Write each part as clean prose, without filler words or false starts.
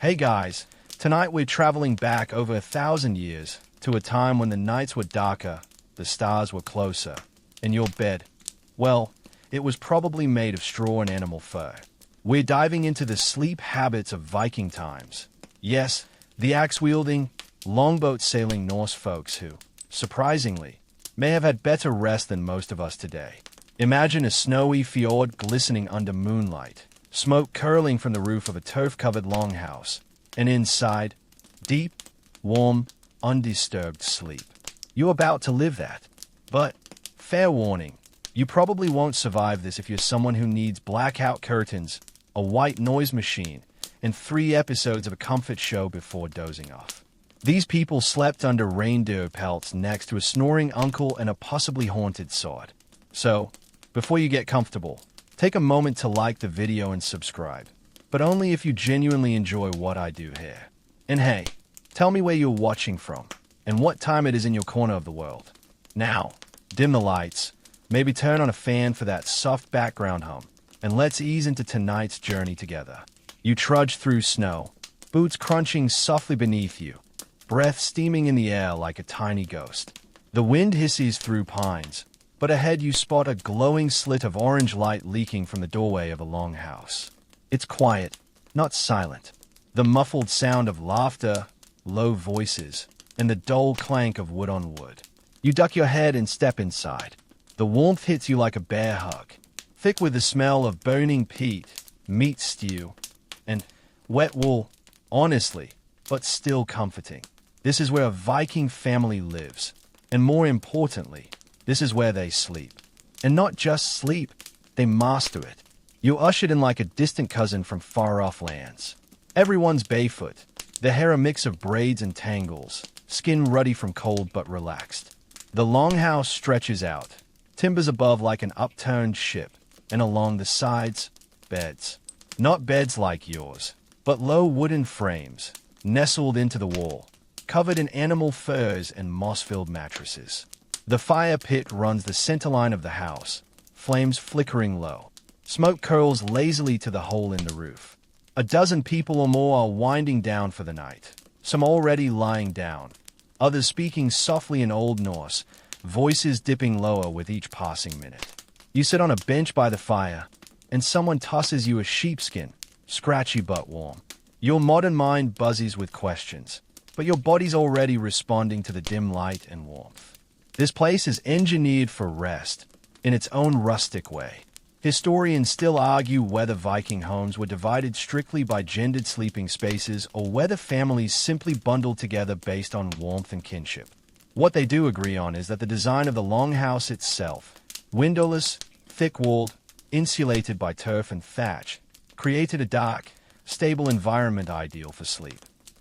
Hey guys, tonight we're traveling back over 1,000 years to a time when the nights were darker, the stars were closer, and your bed, well, it was probably made of straw and animal fur. We're diving into the sleep habits of Viking times. Yes, the axe-wielding, longboat-sailing Norse folks who, surprisingly, may have had better rest than most of us today. Imagine a snowy fjord glistening under moonlight, smoke curling from the roof of a turf-covered longhouse, and inside, deep, warm, undisturbed sleep. You're about to live that. But, fair warning, you probably won't survive this if you're someone who needs blackout curtains, a white noise machine, and 3 episodes of a comfort show before dozing off. These people slept under reindeer pelts next to a snoring uncle and a possibly haunted sword. So, before you get comfortable, take a moment to like the video and subscribe, but only if you genuinely enjoy what I do here. And hey, tell me where you're watching from, and what time it is in your corner of the world. Now, dim the lights, maybe turn on a fan for that soft background hum, and let's ease into tonight's journey together. You trudge through snow, boots crunching softly beneath you, breath steaming in the air like a tiny ghost. The wind hisses through pines, but ahead you spot a glowing slit of orange light leaking from the doorway of a longhouse. It's quiet, not silent. The muffled sound of laughter, low voices, and the dull clank of wood on wood. You duck your head and step inside. The warmth hits you like a bear hug, thick with the smell of burning peat, meat stew, and wet wool, honestly, but still comforting. This is where a Viking family lives, and more importantly, this is where they sleep. And not just sleep, they master it. You're ushered in like a distant cousin from far-off lands. Everyone's barefoot, their hair a mix of braids and tangles, skin ruddy from cold but relaxed. The longhouse stretches out, timbers above like an upturned ship, and along the sides, beds. Not beds like yours, but low wooden frames, nestled into the wall, covered in animal furs and moss-filled mattresses. The fire pit runs the centerline of the house, flames flickering low. Smoke curls lazily to the hole in the roof. A dozen people or more are winding down for the night, some already lying down, others speaking softly in Old Norse, voices dipping lower with each passing minute. You sit on a bench by the fire, and someone tosses you a sheepskin, scratchy but warm. Your modern mind buzzes with questions, but your body's already responding to the dim light and warmth. This place is engineered for rest, in its own rustic way. Historians still argue whether Viking homes were divided strictly by gendered sleeping spaces or whether families simply bundled together based on warmth and kinship. What they do agree on is that the design of the longhouse itself, windowless, thick-walled, insulated by turf and thatch, created a dark, stable environment ideal for sleep.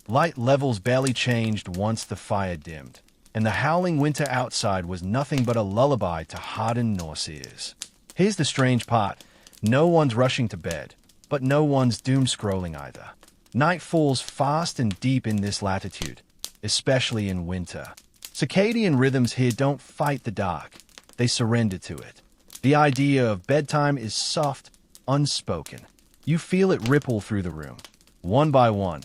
Light levels barely changed once the fire dimmed, and the howling winter outside was nothing but a lullaby to hardened Norse ears. Here's the strange part. No one's rushing to bed, but no one's doom-scrolling either. Night falls fast and deep in this latitude, especially in winter. Circadian rhythms here don't fight the dark. They surrender to it. The idea of bedtime is soft, unspoken. You feel it ripple through the room. One by one,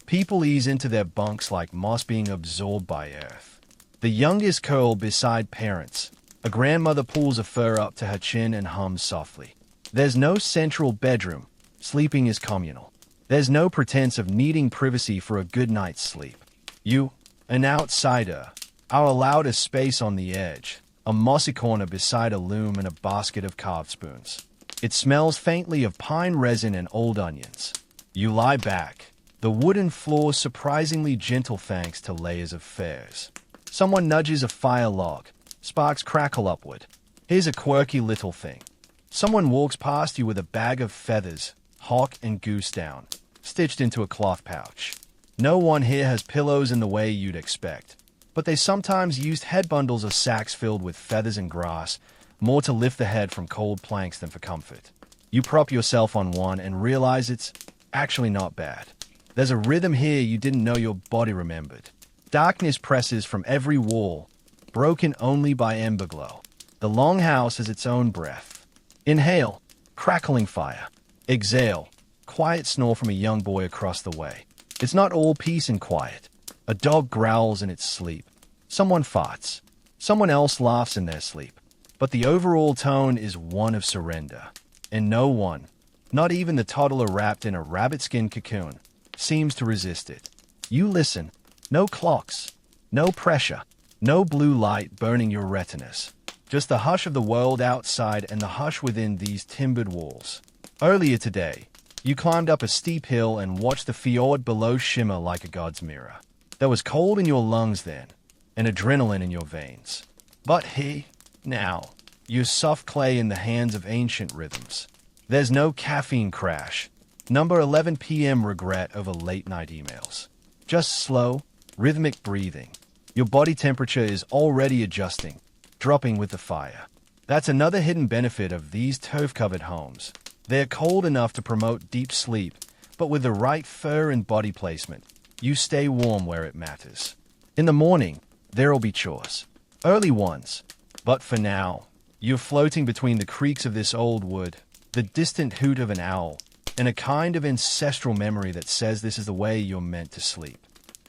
people ease into their bunks like moss being absorbed by earth. The youngest curl beside parents. A grandmother pulls a fur up to her chin and hums softly. There's no central bedroom. Sleeping is communal. There's no pretense of needing privacy for a good night's sleep. You, an outsider, are allowed a space on the edge, a mossy corner beside a loom and a basket of carved spoons. It smells faintly of pine resin and old onions. You lie back, the wooden floor surprisingly gentle thanks to layers of furs. Someone nudges a fire log. Sparks crackle upward. Here's a quirky little thing. Someone walks past you with a bag of feathers, hawk and goose down, stitched into a cloth pouch. No one here has pillows in the way you'd expect, but they sometimes used head bundles or sacks filled with feathers and grass, more to lift the head from cold planks than for comfort. You prop yourself on one and realize it's actually not bad. There's a rhythm here you didn't know your body remembered. Darkness presses from every wall, broken only by ember glow. The longhouse has its own breath. Inhale, crackling fire. Exhale, quiet snore from a young boy across the way. It's not all peace and quiet. A dog growls in its sleep. Someone farts. Someone else laughs in their sleep. But the overall tone is one of surrender. And no one, not even the toddler wrapped in a rabbit-skin cocoon, seems to resist it. You listen. No clocks. No pressure. No blue light burning your retinas. Just the hush of the world outside and the hush within these timbered walls. Earlier today, you climbed up a steep hill and watched the fjord below shimmer like a god's mirror. There was cold in your lungs then, and adrenaline in your veins. But now, you're soft clay in the hands of ancient rhythms. There's no caffeine crash. Number 11 p.m. regret over late-night emails. Just slow, rhythmic breathing. Your body temperature is already adjusting, dropping with the fire. That's another hidden benefit of these turf-covered homes. They're cold enough to promote deep sleep, but with the right fur and body placement, you stay warm where it matters. In the morning, there'll be chores. Early ones. But for now, you're floating between the creaks of this old wood, the distant hoot of an owl, and a kind of ancestral memory that says this is the way you're meant to sleep.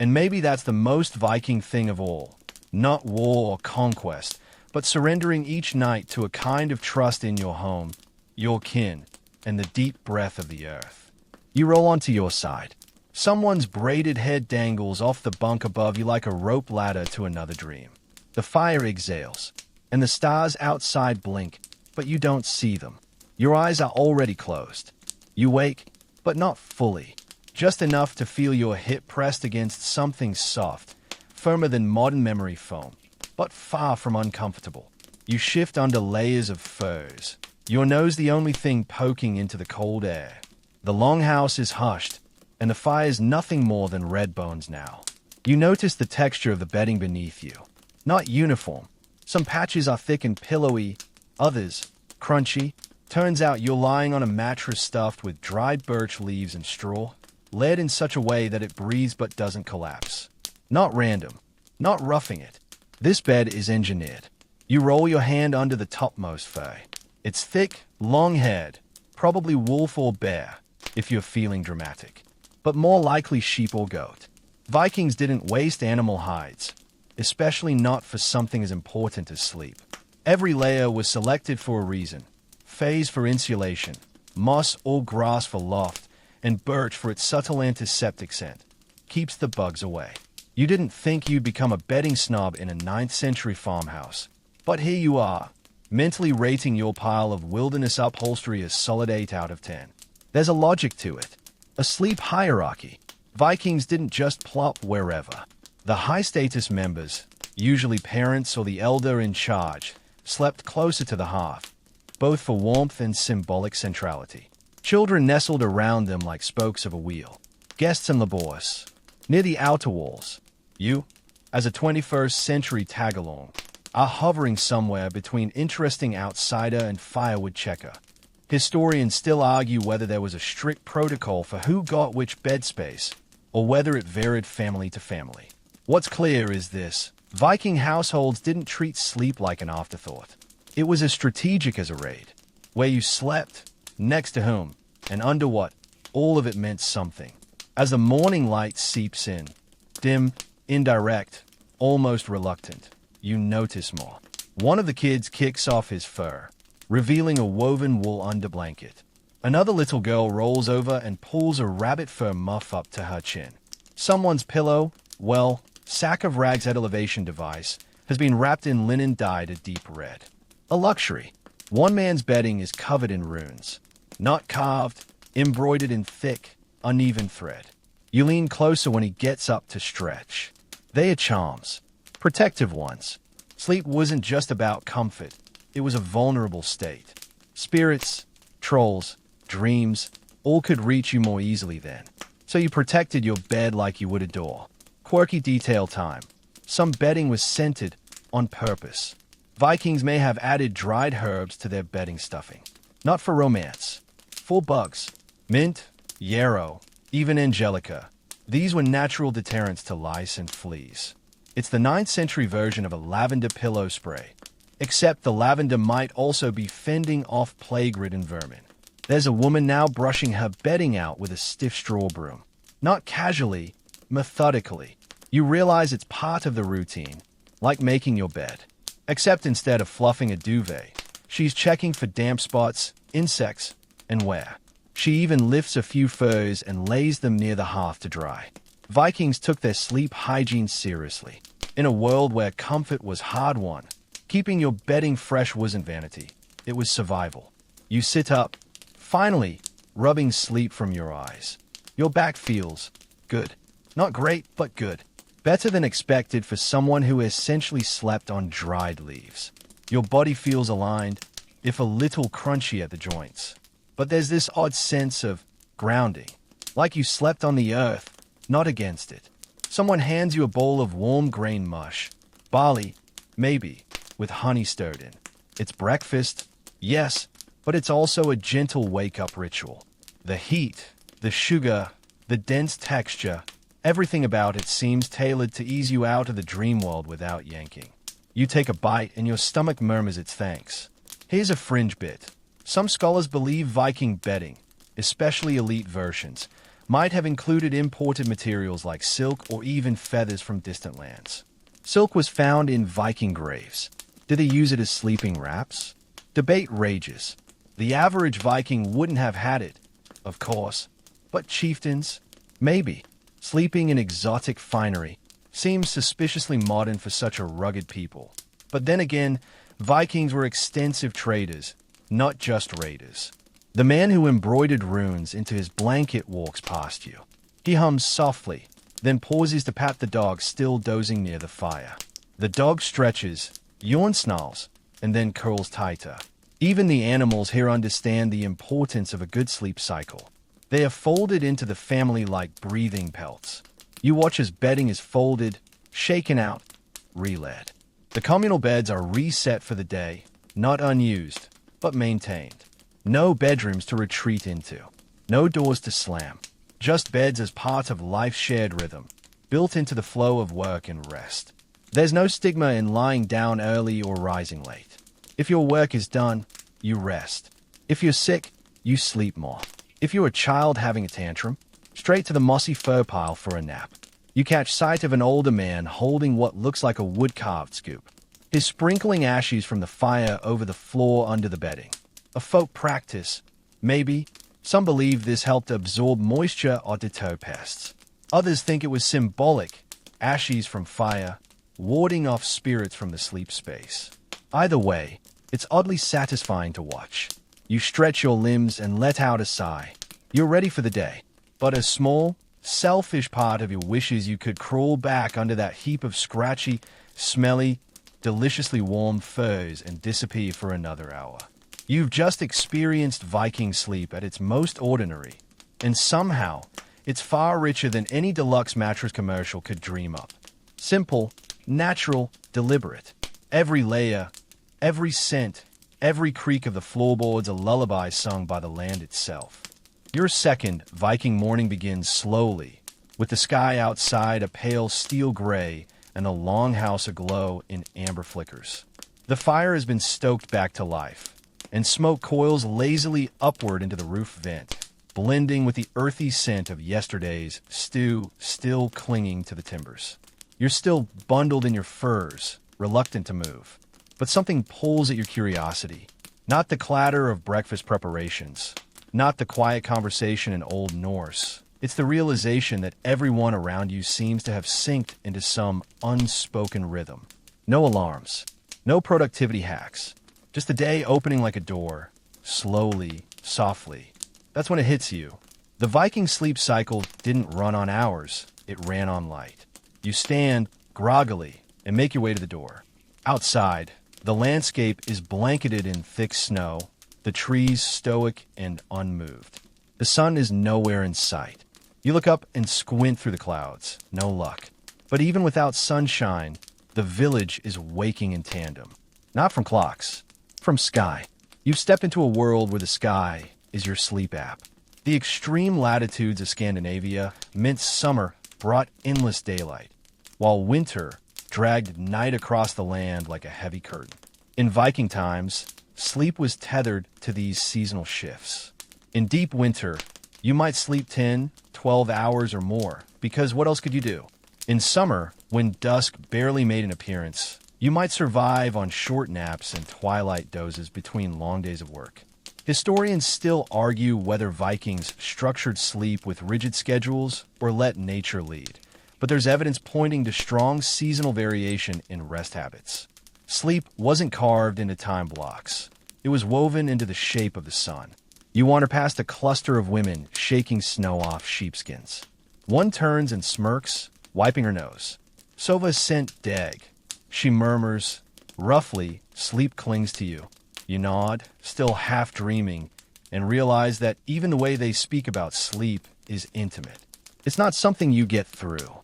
And maybe that's the most Viking thing of all. Not war or conquest, but surrendering each night to a kind of trust in your home, your kin, and the deep breath of the earth. You roll onto your side. Someone's braided head dangles off the bunk above you like a rope ladder to another dream. The fire exhales, and the stars outside blink, but you don't see them. Your eyes are already closed. You wake, but not fully. Just enough to feel your hip pressed against something soft, firmer than modern memory foam, but far from uncomfortable. You shift under layers of furs, your nose the only thing poking into the cold air. The longhouse is hushed, and the fire's nothing more than red bones now. You notice the texture of the bedding beneath you. Not uniform. Some patches are thick and pillowy, others crunchy. Turns out you're lying on a mattress stuffed with dried birch leaves and straw, laid in such a way that it breathes but doesn't collapse. Not random. Not roughing it. This bed is engineered. You roll your hand under the topmost fur. It's thick, long-haired, probably wolf or bear, if you're feeling dramatic, but more likely sheep or goat. Vikings didn't waste animal hides, especially not for something as important as sleep. Every layer was selected for a reason. Faize for insulation, moss or grass for loft, and birch for its subtle antiseptic scent. Keeps the bugs away. You didn't think you'd become a bedding snob in a 9th century farmhouse. But here you are, mentally rating your pile of wilderness upholstery as solid 8 out of 10. There's a logic to it. A sleep hierarchy. Vikings didn't just plop wherever. The high-status members, usually parents or the elder in charge, slept closer to the hearth, both for warmth and symbolic centrality. Children nestled around them like spokes of a wheel. Guests and labors, near the outer walls. You, as a 21st century tag-along, are hovering somewhere between interesting outsider and firewood checker. Historians still argue whether there was a strict protocol for who got which bed space, or whether it varied family to family. What's clear is this: Viking households didn't treat sleep like an afterthought. It was as strategic as a raid. Where you slept, next to whom, and under what, all of it meant something. As the morning light seeps in, dim, indirect, almost reluctant, you notice more. One of the kids kicks off his fur, revealing a woven wool underblanket. Another little girl rolls over and pulls a rabbit fur muff up to her chin. Someone's pillow, well, sack of rags at elevation device, has been wrapped in linen dyed a deep red. A luxury. One man's bedding is covered in runes, not carved, embroidered in thick, uneven thread. You lean closer when he gets up to stretch. They are charms. Protective ones. Sleep wasn't just about comfort. It was a vulnerable state. Spirits, trolls, dreams, all could reach you more easily then. So you protected your bed like you would a door. Quirky detail time. Some bedding was scented on purpose. Vikings may have added dried herbs to their bedding stuffing. Not for romance. For bugs. Mint, yarrow, even angelica. These were natural deterrents to lice and fleas. It's the 9th century version of a lavender pillow spray. Except the lavender might also be fending off plague-ridden vermin. There's a woman now brushing her bedding out with a stiff straw broom. Not casually, methodically. You realize it's part of the routine, like making your bed. Except instead of fluffing a duvet, she's checking for damp spots, insects, and wear. She even lifts a few furs and lays them near the hearth to dry. Vikings took their sleep hygiene seriously. In a world where comfort was hard-won, keeping your bedding fresh wasn't vanity. It was survival. You sit up, finally, rubbing sleep from your eyes. Your back feels good. Not great, but good. Better than expected for someone who essentially slept on dried leaves. Your body feels aligned, if a little crunchy at the joints. But there's this odd sense of grounding, like you slept on the earth, not against it. Someone hands you a bowl of warm grain mush, barley, maybe, with honey stirred in. It's breakfast, yes, but it's also a gentle wake-up ritual. The heat, the sugar, the dense texture, everything about it seems tailored to ease you out of the dream world without yanking. You take a bite and your stomach murmurs its thanks. Here's a fringe bit. Some scholars believe Viking bedding, especially elite versions, might have included imported materials like silk or even feathers from distant lands. Silk was found in Viking graves. Did they use it as sleeping wraps? Debate rages. The average Viking wouldn't have had it, of course, but chieftains, maybe. Sleeping in exotic finery seems suspiciously modern for such a rugged people. But then again, Vikings were extensive traders, not just raiders. The man who embroidered runes into his blanket walks past you. He hums softly, then pauses to pat the dog still dozing near the fire. The dog stretches, yawn snarls, and then curls tighter. Even the animals here understand the importance of a good sleep cycle. They are folded into the family like breathing pelts. You watch as bedding is folded, shaken out, re-laid. The communal beds are reset for the day, not unused, but maintained. No bedrooms to retreat into. No doors to slam. Just beds as part of life's shared rhythm, built into the flow of work and rest. There's no stigma in lying down early or rising late. If your work is done, you rest. If you're sick, you sleep more. If you're a child having a tantrum, straight to the mossy fur pile for a nap. You catch sight of an older man holding what looks like a wood-carved scoop. He's sprinkling ashes from the fire over the floor under the bedding. A folk practice, maybe. Some believe this helped absorb moisture or deter pests. Others think it was symbolic, ashes from fire, warding off spirits from the sleep space. Either way, it's oddly satisfying to watch. You stretch your limbs and let out a sigh. You're ready for the day. But a small, selfish part of you wishes you could crawl back under that heap of scratchy, smelly, deliciously warm furs and disappear for another hour. You've just experienced Viking sleep at its most ordinary, and somehow, it's far richer than any deluxe mattress commercial could dream up. Simple, natural, deliberate. Every layer, every scent, every creak of the floorboards a lullaby sung by the land itself. Your second Viking morning begins slowly, with the sky outside a pale steel gray and the longhouse aglow in amber flickers. The fire has been stoked back to life, and smoke coils lazily upward into the roof vent, blending with the earthy scent of yesterday's stew still clinging to the timbers. You're still bundled in your furs, reluctant to move. But something pulls at your curiosity. Not the clatter of breakfast preparations. Not the quiet conversation in Old Norse. It's the realization that everyone around you seems to have synced into some unspoken rhythm. No alarms. No productivity hacks. Just a day opening like a door. Slowly, softly. That's when it hits you. The Viking sleep cycle didn't run on hours. It ran on light. You stand, groggily, and make your way to the door. Outside, the landscape is blanketed in thick snow, the trees stoic and unmoved. The sun is nowhere in sight. You look up and squint through the clouds. No luck. But even without sunshine, the village is waking in tandem. Not from clocks, from sky. You've stepped into a world where the sky is your sleep app. The extreme latitudes of Scandinavia meant summer brought endless daylight, while winter dragged night across the land like a heavy curtain. In Viking times, sleep was tethered to these seasonal shifts. In deep winter, You might sleep 10, 12 hours or more, because what else could you do? In summer, when dusk barely made an appearance, you might survive on short naps and twilight dozes between long days of work. Historians still argue whether Vikings structured sleep with rigid schedules or let nature lead, but there's evidence pointing to strong seasonal variation in rest habits. Sleep wasn't carved into time blocks. It was woven into the shape of the sun. You wander past a cluster of women shaking snow off sheepskins. One turns and smirks, wiping her nose. Sova sent Deg. She murmurs. Roughly, sleep clings to you. You nod, still half dreaming, and realize that even the way they speak about sleep is intimate. It's not something you get through.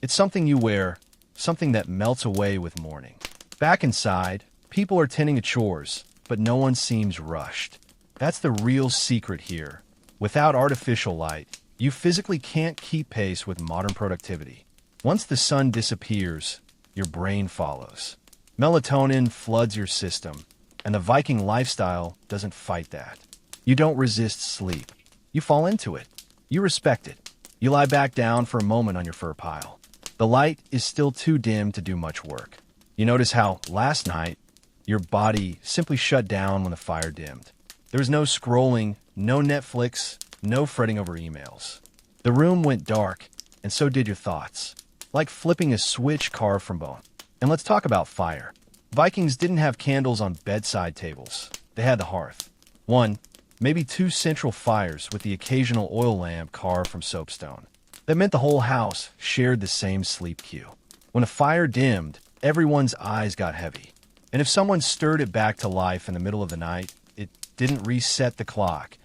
It's something you wear, something that melts away with morning. Back inside, people are tending to chores, but no one seems rushed. That's the real secret here. Without artificial light, you physically can't keep pace with modern productivity. Once the sun disappears, your brain follows. Melatonin floods your system, and the Viking lifestyle doesn't fight that. You don't resist sleep. You fall into it. You respect it. You lie back down for a moment on your fur pile. The light is still too dim to do much work. You notice how, last night, your body simply shut down when the fire dimmed. There was no scrolling, no Netflix, no fretting over emails. The room went dark, and so did your thoughts. Like flipping a switch carved from bone. And let's talk about fire. Vikings didn't have candles on bedside tables. They had the hearth. One, maybe two central fires with the occasional oil lamp carved from soapstone. That meant the whole house shared the same sleep cue. When a fire dimmed, everyone's eyes got heavy. And if someone stirred it back to life in the middle of the night, it didn't reset the clock.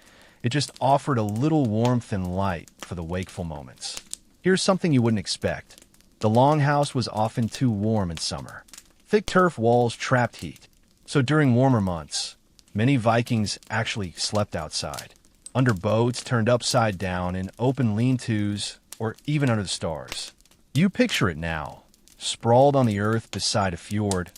It just offered a little warmth and light for the wakeful moments. Here's something you wouldn't expect. The longhouse was often too warm in summer. Thick turf walls trapped heat. So during warmer months, many Vikings actually slept outside, under boats turned upside down in open lean-tos or even under the stars. You picture it now, sprawled on the earth beside a fjord,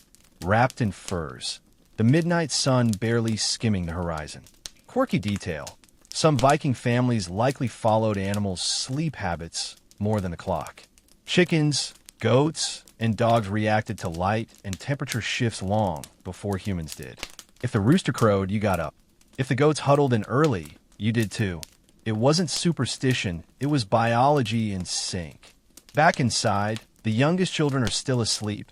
wrapped in furs, the midnight sun barely skimming the horizon. Quirky detail. Some Viking families likely followed animals' sleep habits more than the clock. Chickens, goats, and dogs reacted to light and temperature shifts long before humans did. If the rooster crowed, you got up. If the goats huddled in early, you did too. It wasn't superstition, it was biology in sync. Back inside, the youngest children are still asleep,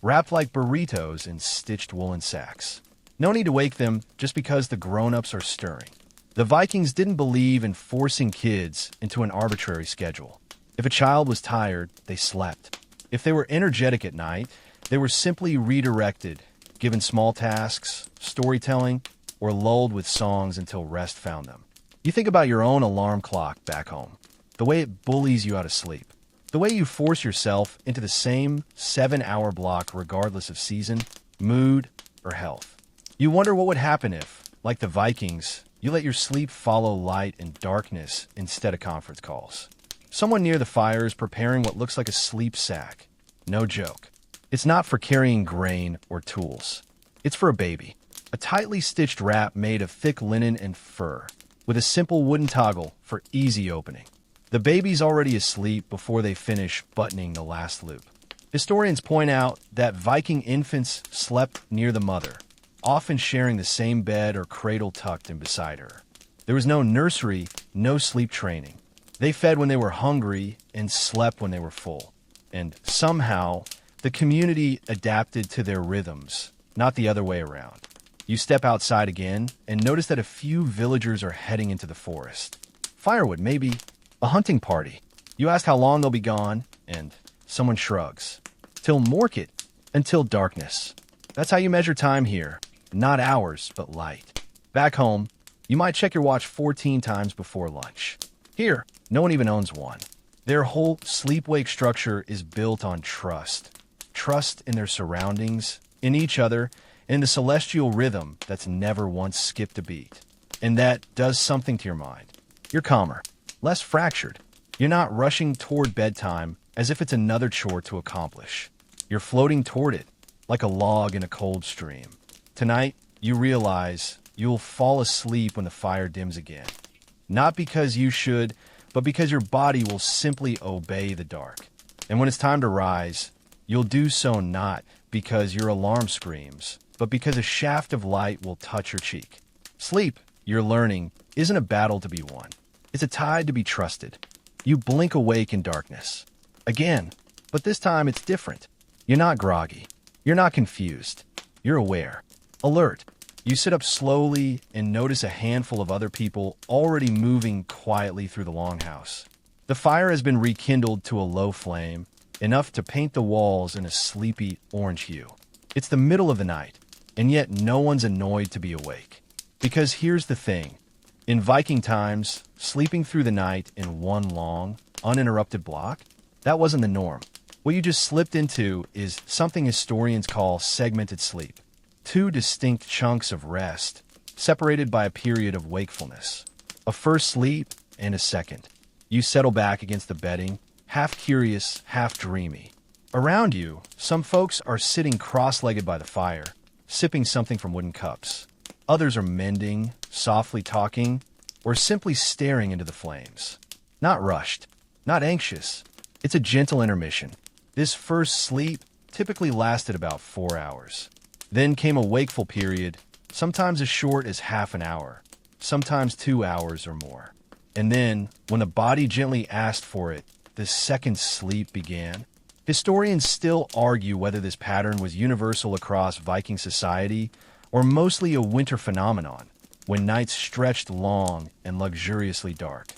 wrapped like burritos in stitched woolen sacks. No need to wake them just because the grown-ups are stirring. The Vikings didn't believe in forcing kids into an arbitrary schedule. If a child was tired, they slept. If they were energetic at night, they were simply redirected, given small tasks, storytelling, or lulled with songs until rest found them. You think about your own alarm clock back home, the way it bullies you out of sleep, the way you force yourself into the same 7-hour block regardless of season, mood, or health. You wonder what would happen if, like the Vikings, you let your sleep follow light and darkness instead of conference calls. Someone near the fire is preparing what looks like a sleep sack. No joke. It's not for carrying grain or tools. It's for a baby. A tightly stitched wrap made of thick linen and fur, with a simple wooden toggle for easy opening. The baby's already asleep before they finish buttoning the last loop. Historians point out that Viking infants slept near the mother, often sharing the same bed or cradle tucked in beside her. There was no nursery, no sleep training. They fed when they were hungry and slept when they were full. And somehow, the community adapted to their rhythms, not the other way around. You step outside again and notice that a few villagers are heading into the forest. Firewood, maybe. A hunting party. You ask how long they'll be gone, and someone shrugs. Till morket, until darkness. That's how you measure time here. Not hours, but light. Back home, you might check your watch 14 times before lunch. Here, no one even owns one. Their whole sleep-wake structure is built on trust. Trust in their surroundings, in each other, in the celestial rhythm that's never once skipped a beat. And that does something to your mind. You're calmer, less fractured. You're not rushing toward bedtime as if it's another chore to accomplish. You're floating toward it, like a log in a cold stream. Tonight, you realize you'll fall asleep when the fire dims again. Not because you should, but because your body will simply obey the dark. And when it's time to rise, you'll do so not because your alarm screams, but because a shaft of light will touch your cheek. Sleep, you're learning, isn't a battle to be won. It's a tide to be trusted. You blink awake in darkness. Again, but this time it's different. You're not groggy. You're not confused. You're aware. Alert. You sit up slowly and notice a handful of other people already moving quietly through the longhouse. The fire has been rekindled to a low flame, enough to paint the walls in a sleepy orange hue. It's the middle of the night, and yet no one's annoyed to be awake. Because here's the thing. In Viking times, sleeping through the night in one long, uninterrupted block, that wasn't the norm. What you just slipped into is something historians call segmented sleep. Two distinct chunks of rest, separated by a period of wakefulness. A first sleep and a second. You settle back against the bedding, half curious, half dreamy. Around you, some folks are sitting cross-legged by the fire, sipping something from wooden cups. Others are mending, softly talking, or simply staring into the flames. Not rushed, not anxious. It's a gentle intermission. This first sleep typically lasted about 4 hours. Then came a wakeful period, sometimes as short as half an hour, sometimes 2 hours or more. And then, when the body gently asked for it, the second sleep began. Historians still argue whether this pattern was universal across Viking society or mostly a winter phenomenon, when nights stretched long and luxuriously dark.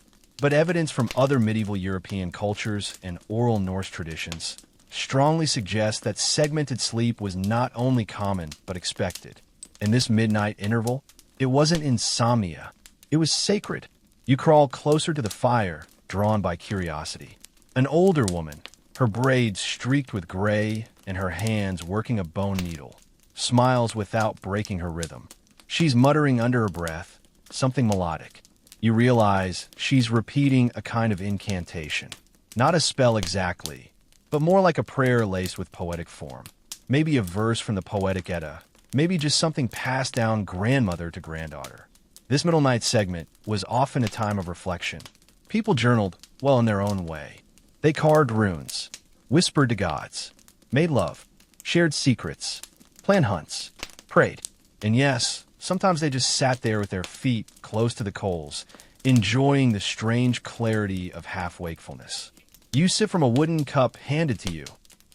But evidence from other medieval European cultures and oral Norse traditions strongly suggests that segmented sleep was not only common, but expected. In this midnight interval, it wasn't insomnia. It was sacred. You crawl closer to the fire, drawn by curiosity. An older woman, her braids streaked with gray and her hands working a bone needle, smiles without breaking her rhythm. She's muttering under her breath, something melodic. You realize she's repeating a kind of incantation. Not a spell exactly, but more like a prayer laced with poetic form. Maybe a verse from the Poetic Edda. Maybe just something passed down grandmother to granddaughter. This middle night segment was often a time of reflection. People journaled, well, in their own way. They carved runes, whispered to gods, made love, shared secrets, planned hunts, prayed. And yes, sometimes they just sat there with their feet close to the coals, enjoying the strange clarity of half-wakefulness. You sip from a wooden cup handed to you,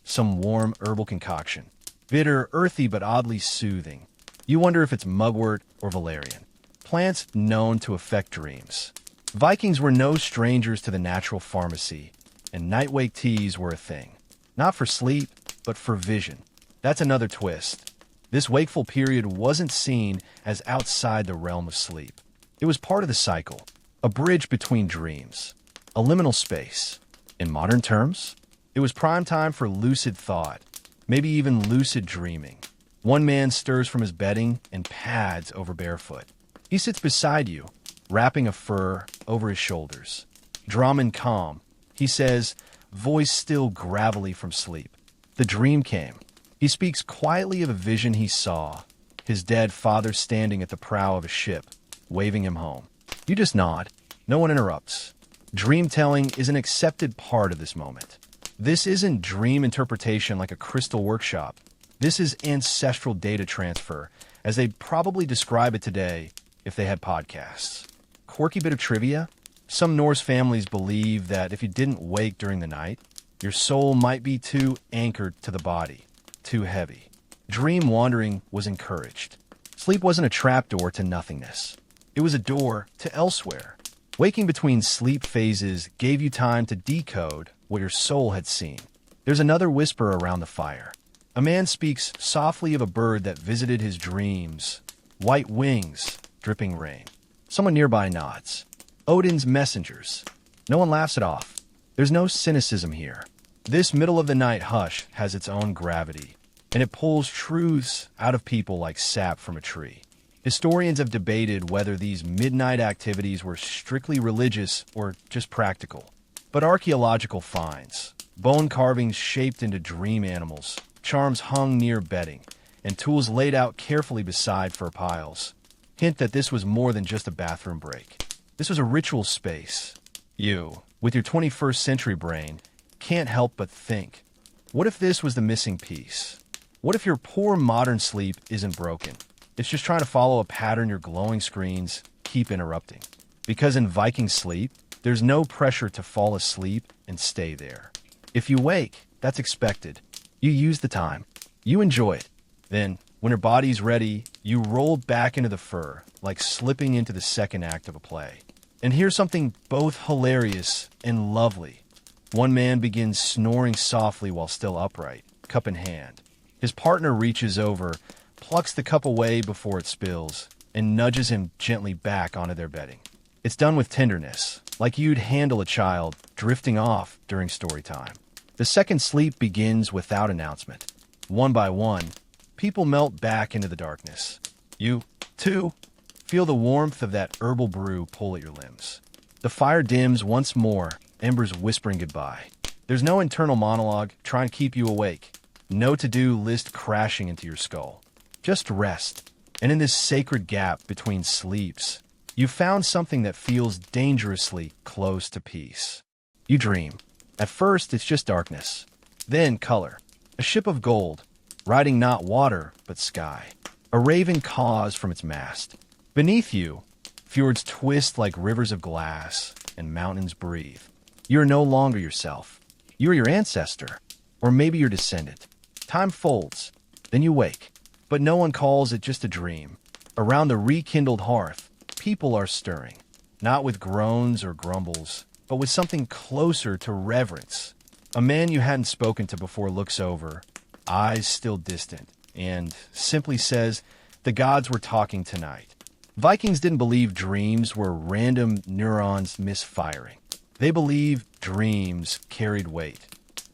some warm herbal concoction. Bitter, earthy, but oddly soothing. You wonder if it's mugwort or valerian. Plants known to affect dreams. Vikings were no strangers to the natural pharmacy, and night-wake teas were a thing. Not for sleep, but for vision. That's another twist. This wakeful period wasn't seen as outside the realm of sleep. It was part of the cycle, a bridge between dreams, a liminal space. In modern terms, it was prime time for lucid thought, maybe even lucid dreaming. One man stirs from his bedding and pads over barefoot. He sits beside you, wrapping a fur over his shoulders. Drum and calm, he says, voice still gravelly from sleep. The dream came. He speaks quietly of a vision he saw, his dead father standing at the prow of a ship, waving him home. You just nod. No one interrupts. Dream-telling is an accepted part of this moment. This isn't dream interpretation like a crystal workshop. This is ancestral data transfer, as they'd probably describe it today if they had podcasts. Quirky bit of trivia. Some Norse families believe that if you didn't wake during the night, your soul might be too anchored to the body, too heavy. Dream wandering was encouraged. Sleep wasn't a trapdoor to nothingness. It was a door to elsewhere. Waking between sleep phases gave you time to decode what your soul had seen. There's another whisper around the fire. A man speaks softly of a bird that visited his dreams. White wings, dripping rain. Someone nearby nods. Odin's messengers. No one laughs it off. There's no cynicism here. This middle-of-the-night hush has its own gravity, and it pulls truths out of people like sap from a tree. Historians have debated whether these midnight activities were strictly religious or just practical. But archaeological finds, bone carvings shaped into dream animals, charms hung near bedding, and tools laid out carefully beside fur piles, hint that this was more than just a bathroom break. This was a ritual space. You, with your 21st century brain, can't help but think, what if this was the missing piece? What if your poor modern sleep isn't broken? It's just trying to follow a pattern your glowing screens keep interrupting. Because in Viking sleep, there's no pressure to fall asleep and stay there. If you wake, that's expected. You use the time. You enjoy it. Then, when your body's ready, you roll back into the fur, like slipping into the second act of a play. And here's something both hilarious and lovely. One man begins snoring softly while still upright, cup in hand. His partner reaches over, plucks the cup away before it spills, and nudges him gently back onto their bedding. It's done with tenderness, like you'd handle a child drifting off during story time. The second sleep begins without announcement. One by one, people melt back into the darkness. You, too, feel the warmth of that herbal brew pull at your limbs. The fire dims once more, embers whispering goodbye. There's no internal monologue trying to keep you awake. No to-do list crashing into your skull. Just rest. And in this sacred gap between sleeps, you found something that feels dangerously close to peace. You dream. At first, it's just darkness. Then color. A ship of gold, riding not water, but sky. A raven caws from its mast. Beneath you, fjords twist like rivers of glass, and mountains breathe. You are no longer yourself. You are your ancestor, or maybe your descendant. Time folds. Then you wake. But no one calls it just a dream. Around the rekindled hearth, people are stirring. Not with groans or grumbles, but with something closer to reverence. A man you hadn't spoken to before looks over, eyes still distant, and simply says, "The gods were talking tonight." Vikings didn't believe dreams were random neurons misfiring. They believed dreams carried weight.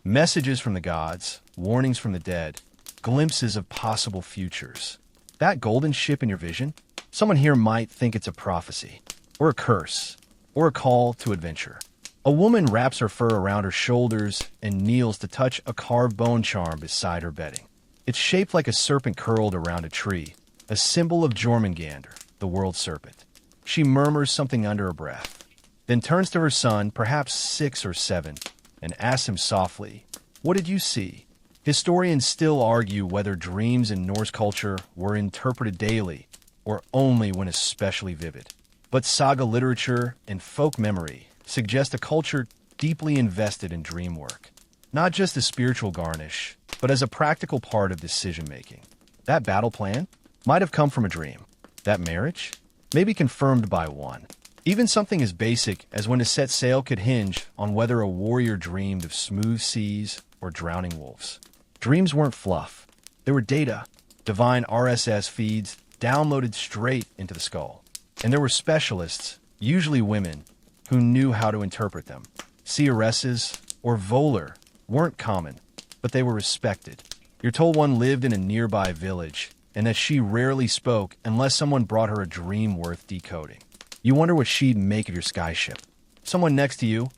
Messages from the gods, warnings from the dead, glimpses of possible futures. That golden ship in your vision? Someone here might think it's a prophecy, or a curse, or a call to adventure. A woman wraps her fur around her shoulders and kneels to touch a carved bone charm beside her bedding. It's shaped like a serpent curled around a tree, a symbol of Jormungandr, the world serpent. She murmurs something under her breath, then turns to her son, perhaps 6 or 7, and asks him softly, "What did you see?" Historians still argue whether dreams in Norse culture were interpreted daily or only when especially vivid. But saga literature and folk memory suggest a culture deeply invested in dream work, not just as spiritual garnish, but as a practical part of decision-making. That battle plan might have come from a dream. That marriage may be confirmed by one. Even something as basic as when to set sail could hinge on whether a warrior dreamed of smooth seas or drowning wolves. Dreams weren't fluff. They were data, divine RSS feeds downloaded straight into the skull. And there were specialists, usually women, who knew how to interpret them. Seeresses or Volar weren't common, but they were respected. You're told one lived in a nearby village, and that she rarely spoke unless someone brought her a dream worth decoding. You wonder what she'd make of your skyship. Someone next to you,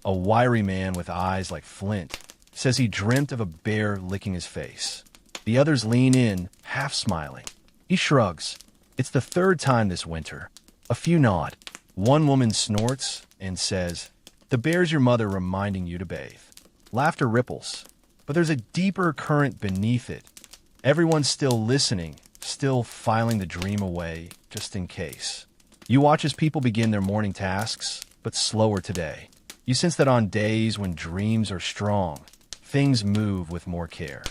a wiry man with eyes like flint, says he dreamt of a bear licking his face. The others lean in, half smiling. He shrugs. It's the 3rd time this winter. A few nod. One woman snorts and says, "The bear's your mother reminding you to bathe." Laughter ripples, but there's a deeper current beneath it. Everyone's still listening, still filing the dream away, just in case. You watch as people begin their morning tasks, but slower today. You sense that on days when dreams are strong, things move with more care.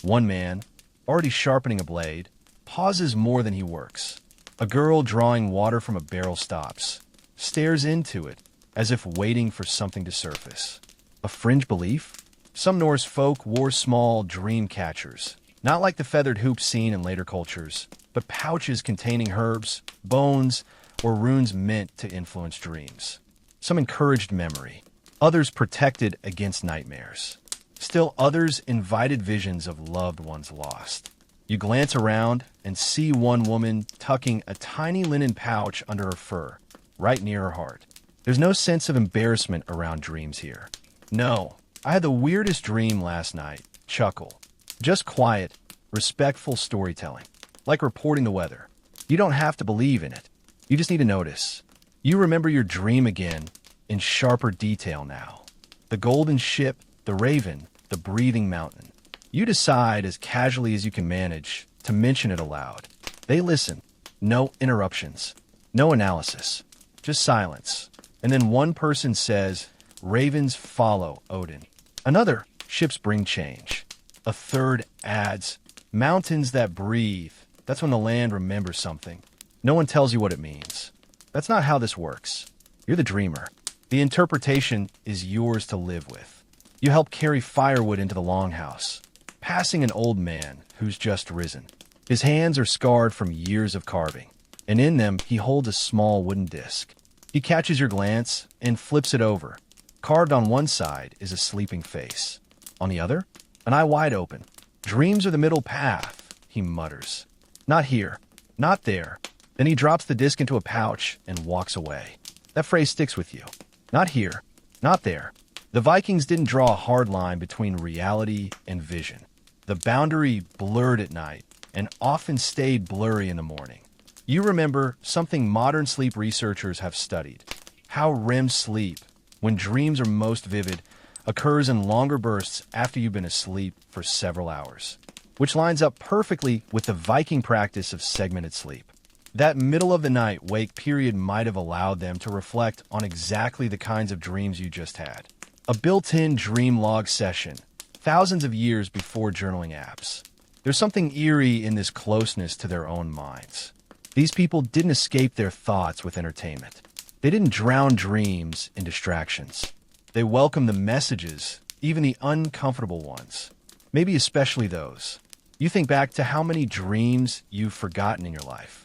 One man, already sharpening a blade, pauses more than he works. A girl drawing water from a barrel stops, stares into it, as if waiting for something to surface. A fringe belief? Some Norse folk wore small dream catchers, not like the feathered hoops seen in later cultures, but pouches containing herbs, bones, or runes meant to influence dreams. Some encouraged memory. Others protected against nightmares. Still others invited visions of loved ones lost. You glance around and see one woman tucking a tiny linen pouch under her fur, right near her heart. There's no sense of embarrassment around dreams here. "No, I had the weirdest dream last night." Chuckle. Just quiet, respectful storytelling, like reporting the weather. You don't have to believe in it. You just need to notice. You remember your dream again in sharper detail now. The golden ship, the raven, the breathing mountain. You decide, as casually as you can manage, to mention it aloud. They listen. No interruptions. No analysis. Just silence. And then one person says, "Ravens follow Odin." Another, "Ships bring change." A third adds, "Mountains that breathe." That's when the land remembers something. No one tells you what it means. That's not how this works. You're the dreamer. The interpretation is yours to live with. You help carry firewood into the longhouse, passing an old man who's just risen. His hands are scarred from years of carving, and in them he holds a small wooden disc. He catches your glance and flips it over. Carved on one side is a sleeping face. On the other, an eye wide open. "Dreams are the middle path," he mutters. "Not here, not there." Then he drops the disc into a pouch and walks away. That phrase sticks with you. Not here, not there. The Vikings didn't draw a hard line between reality and vision. The boundary blurred at night and often stayed blurry in the morning. You remember something modern sleep researchers have studied: how REM sleep, when dreams are most vivid, occurs in longer bursts after you've been asleep for several hours, which lines up perfectly with the Viking practice of segmented sleep. That middle-of-the-night wake period might have allowed them to reflect on exactly the kinds of dreams you just had. A built-in dream log session, thousands of years before journaling apps. There's something eerie in this closeness to their own minds. These people didn't escape their thoughts with entertainment. They didn't drown dreams in distractions. They welcomed the messages, even the uncomfortable ones. Maybe especially those. You think back to how many dreams you've forgotten in your life.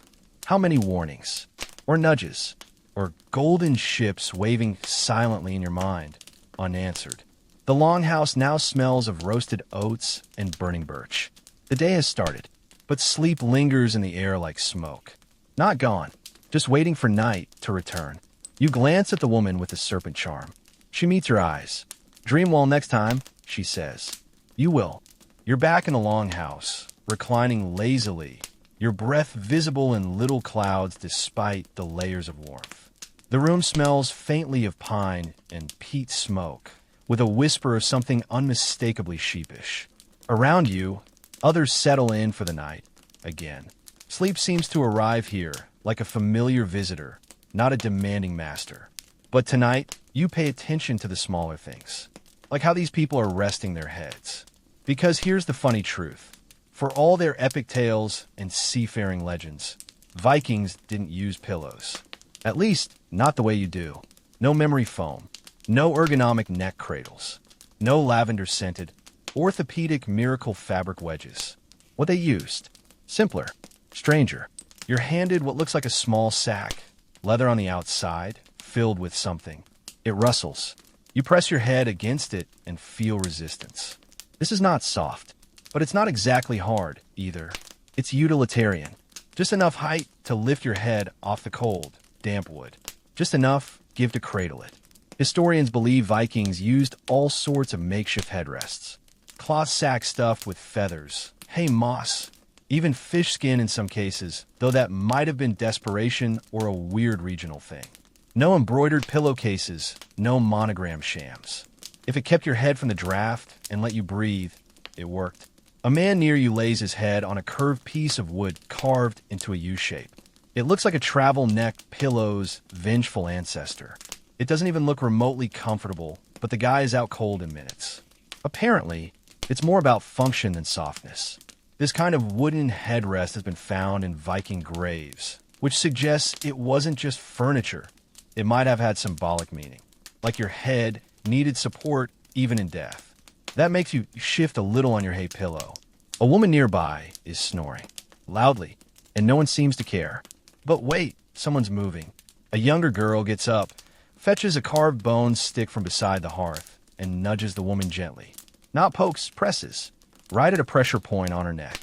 How many warnings, or nudges, or golden ships waving silently in your mind, unanswered. The longhouse now smells of roasted oats and burning birch. The day has started, but sleep lingers in the air like smoke. Not gone, just waiting for night to return. You glance at the woman with the serpent charm. She meets your eyes. "Dream well next time," she says. You will. You're back in the longhouse, reclining lazily, your breath visible in little clouds despite the layers of warmth. The room smells faintly of pine and peat smoke, with a whisper of something unmistakably sheepish. Around you, others settle in for the night, again. Sleep seems to arrive here, like a familiar visitor, not a demanding master. But tonight, you pay attention to the smaller things, like how these people are resting their heads. Because here's the funny truth. For all their epic tales and seafaring legends, Vikings didn't use pillows. At least, not the way you do. No memory foam. No ergonomic neck cradles. No lavender-scented, orthopedic miracle fabric wedges. What they used? Simpler. Stranger. You're handed what looks like a small sack, leather on the outside, filled with something. It rustles. You press your head against it and feel resistance. This is not soft. But it's not exactly hard, either. It's utilitarian. Just enough height to lift your head off the cold, damp wood. Just enough give to cradle it. Historians believe Vikings used all sorts of makeshift headrests. Cloth sack stuffed with feathers, hay moss, even fish skin in some cases, though that might have been desperation or a weird regional thing. No embroidered pillowcases, no monogram shams. If it kept your head from the draft and let you breathe, it worked. A man near you lays his head on a curved piece of wood carved into a U shape. It looks like a travel neck pillow's vengeful ancestor. It doesn't even look remotely comfortable, but the guy is out cold in minutes. Apparently, it's more about function than softness. This kind of wooden headrest has been found in Viking graves, which suggests it wasn't just furniture. It might have had symbolic meaning, like your head needed support even in death. That makes you shift a little on your hay pillow. A woman nearby is snoring, loudly, and no one seems to care. But wait, someone's moving. A younger girl gets up, fetches a carved bone stick from beside the hearth, and nudges the woman gently. Not pokes, presses, right at a pressure point on her neck.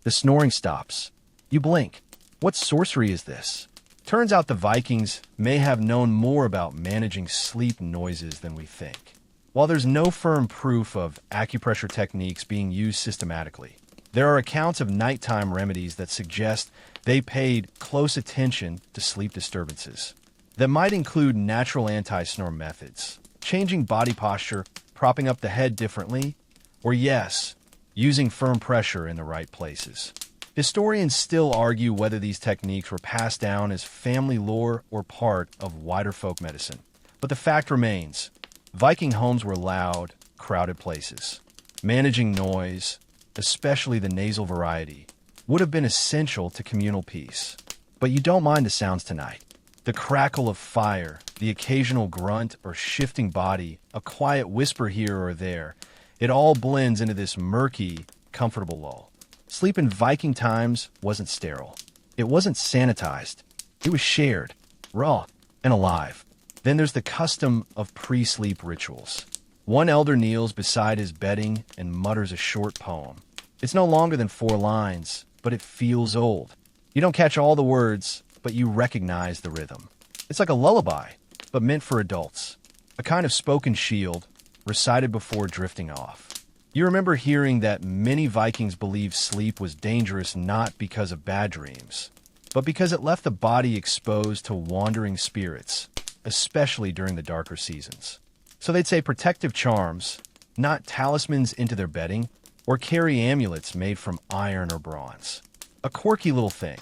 The snoring stops. You blink. What sorcery is this? Turns out the Vikings may have known more about managing sleep noises than we think. While there's no firm proof of acupressure techniques being used systematically, there are accounts of nighttime remedies that suggest they paid close attention to sleep disturbances. that might include natural anti-snore methods, changing body posture, propping up the head differently, or yes, using firm pressure in the right places. Historians still argue whether these techniques were passed down as family lore or part of wider folk medicine. But the fact remains, Viking homes were loud, crowded places. Managing noise, especially the nasal variety, would have been essential to communal peace. But you don't mind the sounds tonight. The crackle of fire, the occasional grunt or shifting body, a quiet whisper here or there, it all blends into this murky, comfortable lull. Sleep in Viking times wasn't sterile. It wasn't sanitized. It was shared, raw, and alive. Then there's the custom of pre-sleep rituals. One elder kneels beside his bedding and mutters a short poem. It's no longer than 4 lines, but it feels old. You don't catch all the words, but you recognize the rhythm. It's like a lullaby, but meant for adults. A kind of spoken shield, recited before drifting off. You remember hearing that many Vikings believed sleep was dangerous not because of bad dreams, but because it left the body exposed to wandering spirits, especially during the darker seasons. So they'd say protective charms, not talismans into their bedding, or carry amulets made from iron or bronze. A quirky little thing.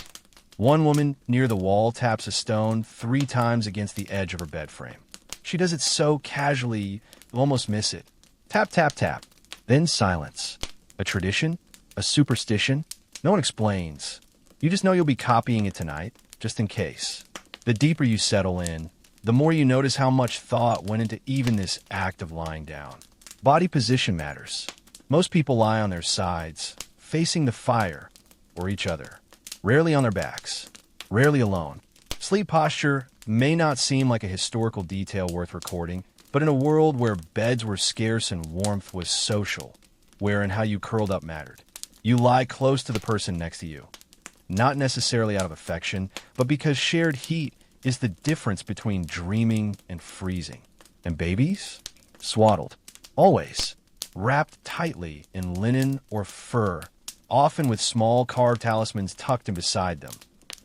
One woman near the wall taps a stone 3 times against the edge of her bed frame. She does it so casually, you'll almost miss it. Tap, tap, tap. Then silence. A tradition? A superstition? No one explains. You just know you'll be copying it tonight, just in case. The deeper you settle in, the more you notice how much thought went into even this act of lying down. Body position matters. Most people lie on their sides, facing the fire, or each other. Rarely on their backs. Rarely alone. Sleep posture may not seem like a historical detail worth recording, but in a world where beds were scarce and warmth was social, where and how you curled up mattered, you lie close to the person next to you. Not necessarily out of affection, but because shared heat is the difference between dreaming and freezing. And babies? Swaddled. Always. Wrapped tightly in linen or fur, often with small carved talismans tucked in beside them.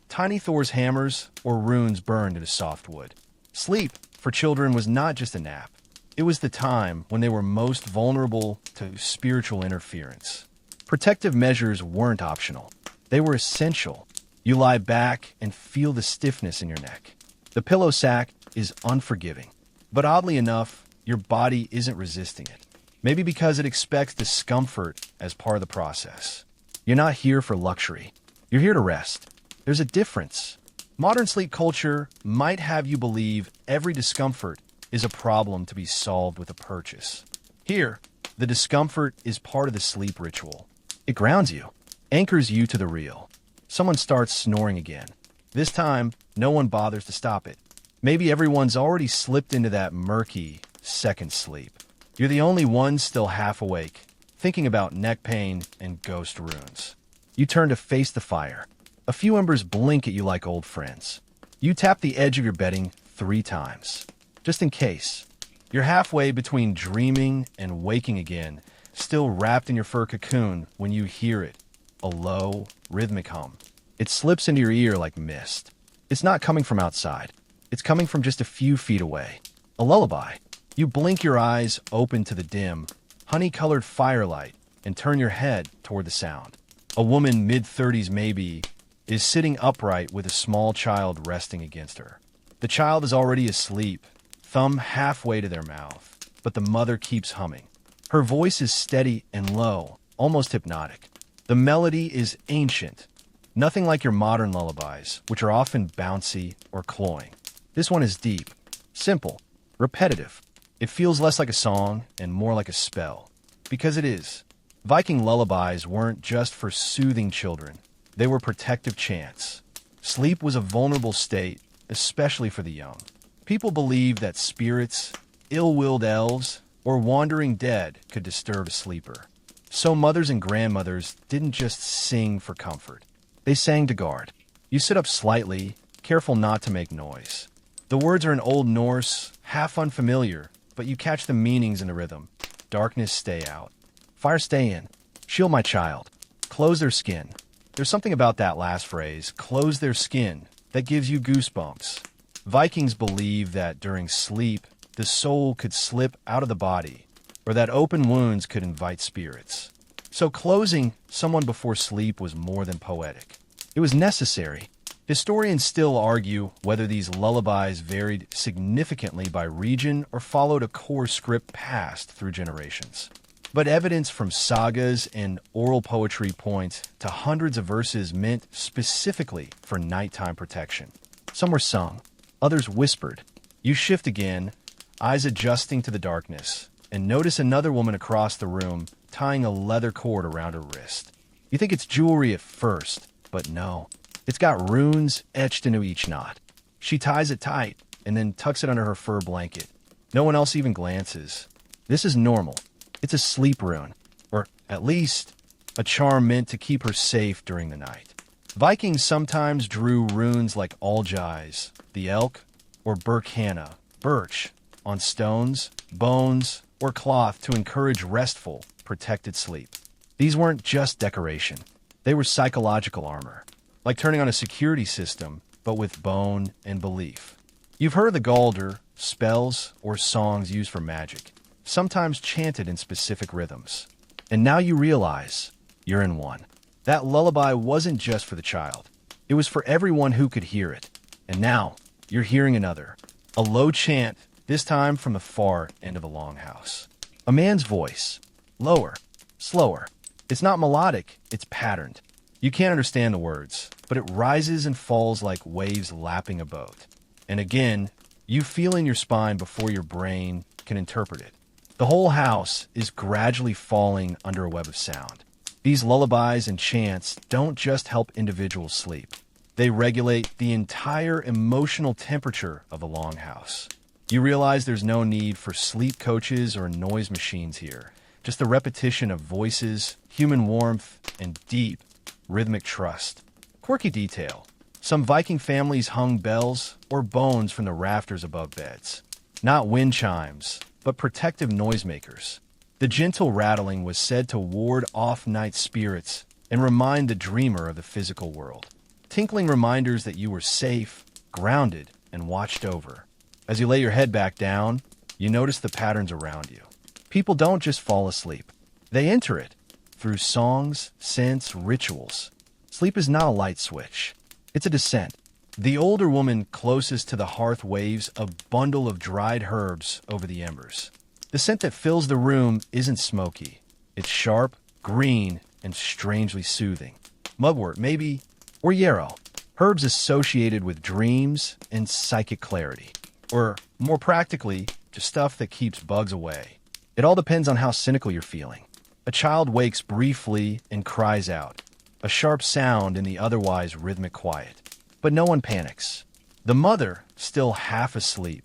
Tiny Thor's hammers or runes burned into soft wood. Sleep, for children, was not just a nap. It was the time when they were most vulnerable to spiritual interference. Protective measures weren't optional. They were essential. You lie back and feel the stiffness in your neck. The pillow sack is unforgiving. But oddly enough, your body isn't resisting it. Maybe because it expects discomfort as part of the process. You're not here for luxury. You're here to rest. There's a difference. Modern sleep culture might have you believe every discomfort is a problem to be solved with a purchase. Here, the discomfort is part of the sleep ritual. It grounds you, anchors you to the real. Someone starts snoring again. This time, no one bothers to stop it. Maybe everyone's already slipped into that murky second sleep. You're the only one still half awake, thinking about neck pain and ghost runes. You turn to face the fire. A few embers blink at you like old friends. You tap the edge of your bedding 3 times. Just in case. You're halfway between dreaming and waking again, still wrapped in your fur cocoon when you hear it. A low, rhythmic hum. It slips into your ear like mist. It's not coming from outside. It's coming from just a few feet away. A lullaby. You blink your eyes open to the dim, honey-colored firelight and turn your head toward the sound. A woman mid-30s maybe is sitting upright with a small child resting against her. The child is already asleep, thumb halfway to their mouth, but the mother keeps humming. Her voice is steady and low, almost hypnotic. The melody is ancient, nothing like your modern lullabies, which are often bouncy or cloying. This one is deep, simple, repetitive. It feels less like a song and more like a spell. Because it is. Viking lullabies weren't just for soothing children. They were protective chants. Sleep was a vulnerable state, especially for the young. People believed that spirits, ill-willed elves, or wandering dead could disturb a sleeper. So mothers and grandmothers didn't just sing for comfort. They sang to guard. You sit up slightly, careful not to make noise. The words are in Old Norse, half unfamiliar, but you catch the meanings in the rhythm. Darkness, stay out. Fire, stay in. Shield my child. Close their skin. There's something about that last phrase, close their skin, that gives you goosebumps. Vikings believed that during sleep, the soul could slip out of the body, or that open wounds could invite spirits. So closing someone before sleep was more than poetic. It was necessary. Historians still argue whether these lullabies varied significantly by region or followed a core script passed through generations. But evidence from sagas and oral poetry points to hundreds of verses meant specifically for nighttime protection. Some were sung, others whispered. You shift again, eyes adjusting to the darkness, and notice another woman across the room tying a leather cord around her wrist. You think it's jewelry at first, but no. It's got runes etched into each knot. She ties it tight and then tucks it under her fur blanket. No one else even glances. This is normal. It's a sleep rune, or at least a charm meant to keep her safe during the night. Vikings sometimes drew runes like algies, the elk, or birkhanna, birch, on stones, bones, or cloth to encourage restful, protected sleep. These weren't just decoration. They were psychological armor, like turning on a security system, but with bone and belief. You've heard of the Galder, spells, or songs used for magic, sometimes chanted in specific rhythms. And now you realize you're in one. That lullaby wasn't just for the child. It was for everyone who could hear it. And now you're hearing another. A low chant, this time from the far end of a longhouse. A man's voice. Lower. Slower. It's not melodic, it's patterned. You can't understand the words, but it rises and falls like waves lapping a boat. And again, you feel in your spine before your brain can interpret it. The whole house is gradually falling under a web of sound. These lullabies and chants don't just help individuals sleep. They regulate the entire emotional temperature of the longhouse. You realize there's no need for sleep coaches or noise machines here. Just the repetition of voices, human warmth, and deep, rhythmic trust. Quirky detail. Some Viking families hung bells or bones from the rafters above beds. Not wind chimes, but protective noisemakers. The gentle rattling was said to ward off night spirits and remind the dreamer of the physical world. Tinkling reminders that you were safe, grounded, and watched over. As you lay your head back down, you notice the patterns around you. People don't just fall asleep. They enter it through songs, scents, rituals. Sleep is not a light switch. It's a descent. The older woman closest to the hearth waves a bundle of dried herbs over the embers. The scent that fills the room isn't smoky. It's sharp, green, and strangely soothing. Mugwort, maybe, or yarrow. Herbs associated with dreams and psychic clarity. Or, more practically, just stuff that keeps bugs away. It all depends on how cynical you're feeling. A child wakes briefly and cries out, a sharp sound in the otherwise rhythmic quiet. But no one panics. The mother, still half asleep,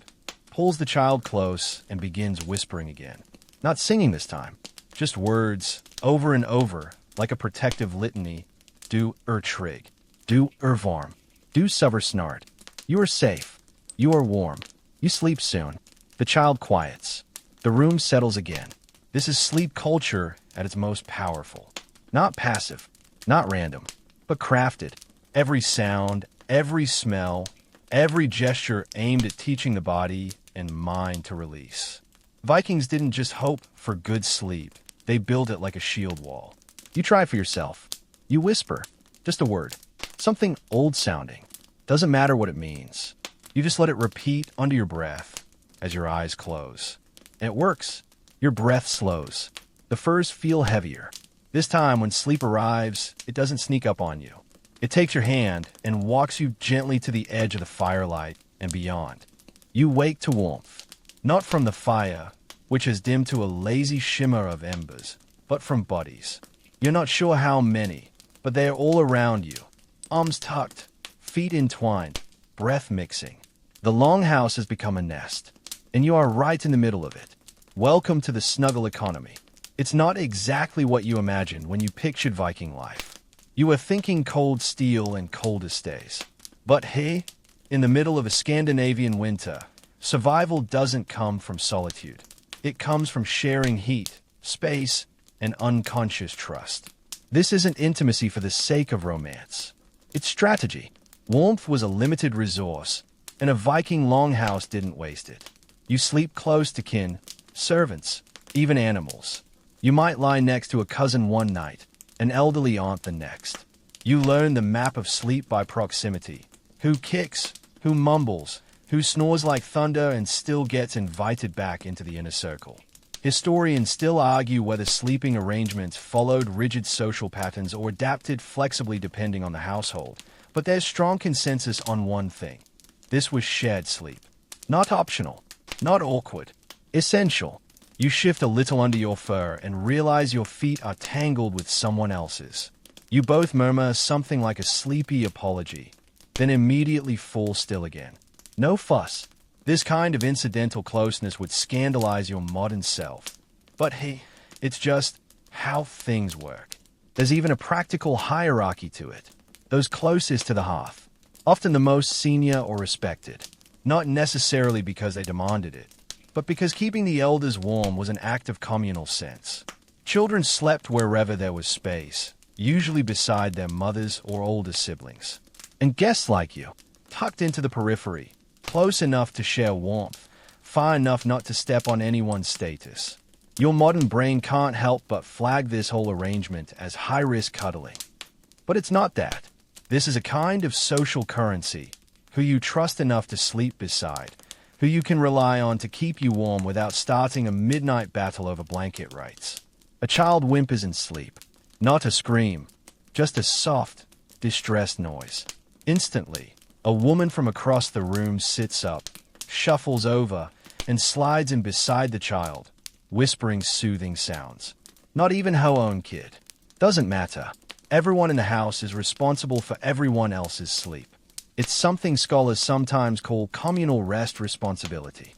pulls the child close and begins whispering again. Not singing this time, just words, over and over, like a protective litany. Du trygg. Du varm. Du sover snart. You are safe. You are warm. You sleep soon. The child quiets. The room settles again. This is sleep culture at its most powerful. Not passive, not random, but crafted. Every sound, every smell, every gesture aimed at teaching the body and mind to release. Vikings didn't just hope for good sleep. They built it like a shield wall. You try for yourself. You whisper. Just a word. Something old-sounding. Doesn't matter what it means. You just let it repeat under your breath as your eyes close. And it works. Your breath slows. The furs feel heavier. This time, when sleep arrives, it doesn't sneak up on you. It takes your hand and walks you gently to the edge of the firelight and beyond. You wake to warmth, not from the fire, which has dimmed to a lazy shimmer of embers, but from bodies. You're not sure how many, but they are all around you, arms tucked, feet entwined, breath mixing. The longhouse has become a nest, and you are right in the middle of it. Welcome to the snuggle economy. It's not exactly what you imagined when you pictured Viking life. You were thinking cold steel and coldest days. But hey, in the middle of a Scandinavian winter, survival doesn't come from solitude. It comes from sharing heat, space, and unconscious trust. This isn't intimacy for the sake of romance. It's strategy. Warmth was a limited resource, and a Viking longhouse didn't waste it. You sleep close to kin, servants, even animals. You might lie next to a cousin one night, an elderly aunt the next. You learn the map of sleep by proximity. Who kicks, who mumbles, who snores like thunder and still gets invited back into the inner circle. Historians still argue whether sleeping arrangements followed rigid social patterns or adapted flexibly depending on the household, but there's strong consensus on one thing. This was shared sleep. Not optional, not awkward, essential. You shift a little under your fur and realize your feet are tangled with someone else's. You both murmur something like a sleepy apology, then immediately fall still again. No fuss. This kind of incidental closeness would scandalize your modern self. But hey, it's just how things work. There's even a practical hierarchy to it. Those closest to the hearth, often the most senior or respected, not necessarily because they demanded it, but because keeping the elders warm was an act of communal sense. Children slept wherever there was space, usually beside their mothers or older siblings. And guests like you, tucked into the periphery, close enough to share warmth, far enough not to step on anyone's status. Your modern brain can't help but flag this whole arrangement as high-risk cuddling. But it's not that. This is a kind of social currency, who you trust enough to sleep beside, who you can rely on to keep you warm without starting a midnight battle over blanket rights. A child whimpers in sleep, not a scream, just a soft, distressed noise. Instantly, a woman from across the room sits up, shuffles over, and slides in beside the child, whispering soothing sounds. Not even her own kid. Doesn't matter. Everyone in the house is responsible for everyone else's sleep. It's something scholars sometimes call communal rest responsibility.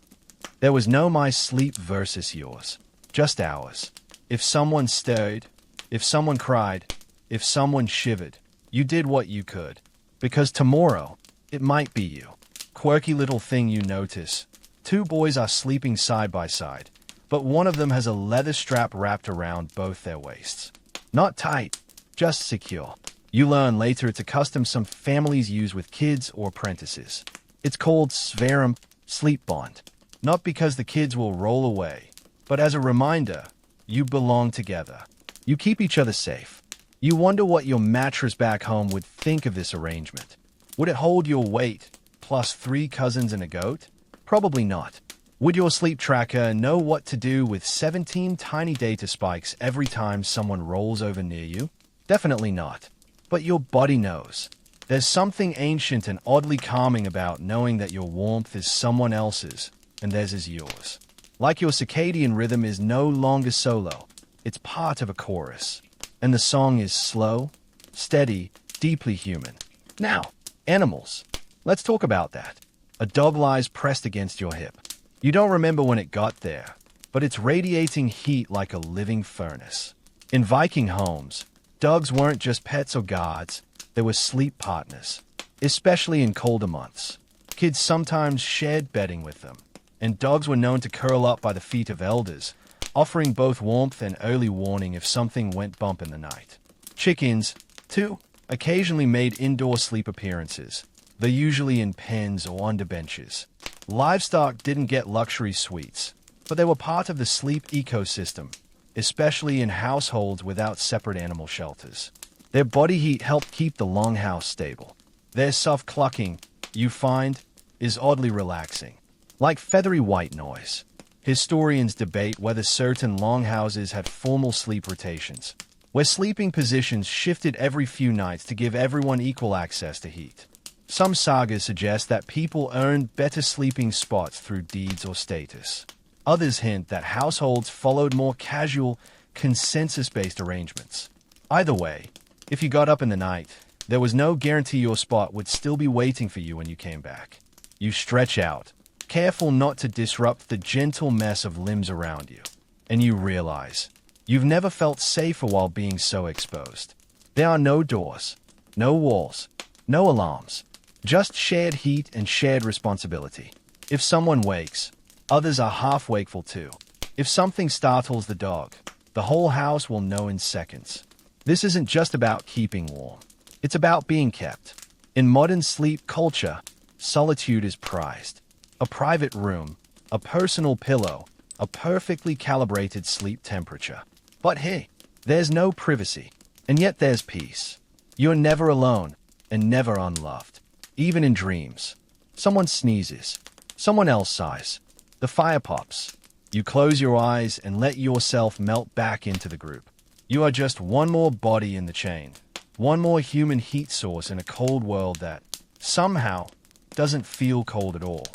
There was no my sleep versus yours, just ours. If someone stirred, if someone cried, if someone shivered, you did what you could. Because tomorrow, it might be you. Quirky little thing you notice. Two boys are sleeping side by side, but one of them has a leather strap wrapped around both their waists. Not tight, just secure. You learn later it's a custom some families use with kids or apprentices. It's called Sverum, sleep bond. Not because the kids will roll away, but as a reminder, you belong together. You keep each other safe. You wonder what your mattress back home would think of this arrangement. Would it hold your weight, plus 3 cousins and a goat? Probably not. Would your sleep tracker know what to do with 17 tiny data spikes every time someone rolls over near you? Definitely not. But your body knows. There's something ancient and oddly calming about knowing that your warmth is someone else's, and theirs is yours. Like your circadian rhythm is no longer solo. It's part of a chorus. And the song is slow, steady, deeply human. Now, animals. Let's talk about that. A dog lies pressed against your hip. You don't remember when it got there, but it's radiating heat like a living furnace. In Viking homes, dogs weren't just pets or guards, they were sleep partners, especially in colder months. Kids sometimes shared bedding with them, and dogs were known to curl up by the feet of elders, offering both warmth and early warning if something went bump in the night. Chickens, too, occasionally made indoor sleep appearances. They're usually in pens or under benches. Livestock didn't get luxury suites, but they were part of the sleep ecosystem, especially in households without separate animal shelters. Their body heat helped keep the longhouse stable. Their soft clucking, you find, is oddly relaxing, like feathery white noise. Historians debate whether certain longhouses had formal sleep rotations, where sleeping positions shifted every few nights to give everyone equal access to heat. Some sagas suggest that people earned better sleeping spots through deeds or status. Others hint that households followed more casual, consensus-based arrangements. Either way, if you got up in the night, there was no guarantee your spot would still be waiting for you when you came back. You stretch out, careful not to disrupt the gentle mess of limbs around you, and you realize you've never felt safer while being so exposed. There are no doors, no walls, no alarms, just shared heat and shared responsibility. If someone wakes, others are half wakeful too. If something startles the dog, the whole house will know in seconds. This isn't just about keeping warm. It's about being kept. In modern sleep culture, solitude is prized. A private room, a personal pillow, a perfectly calibrated sleep temperature. But hey, there's no privacy, and yet there's peace. You're never alone, and never unloved. Even in dreams. Someone sneezes. Someone else sighs. The fire pops. You close your eyes and let yourself melt back into the group. You are just one more body in the chain. One more human heat source in a cold world that, somehow, doesn't feel cold at all.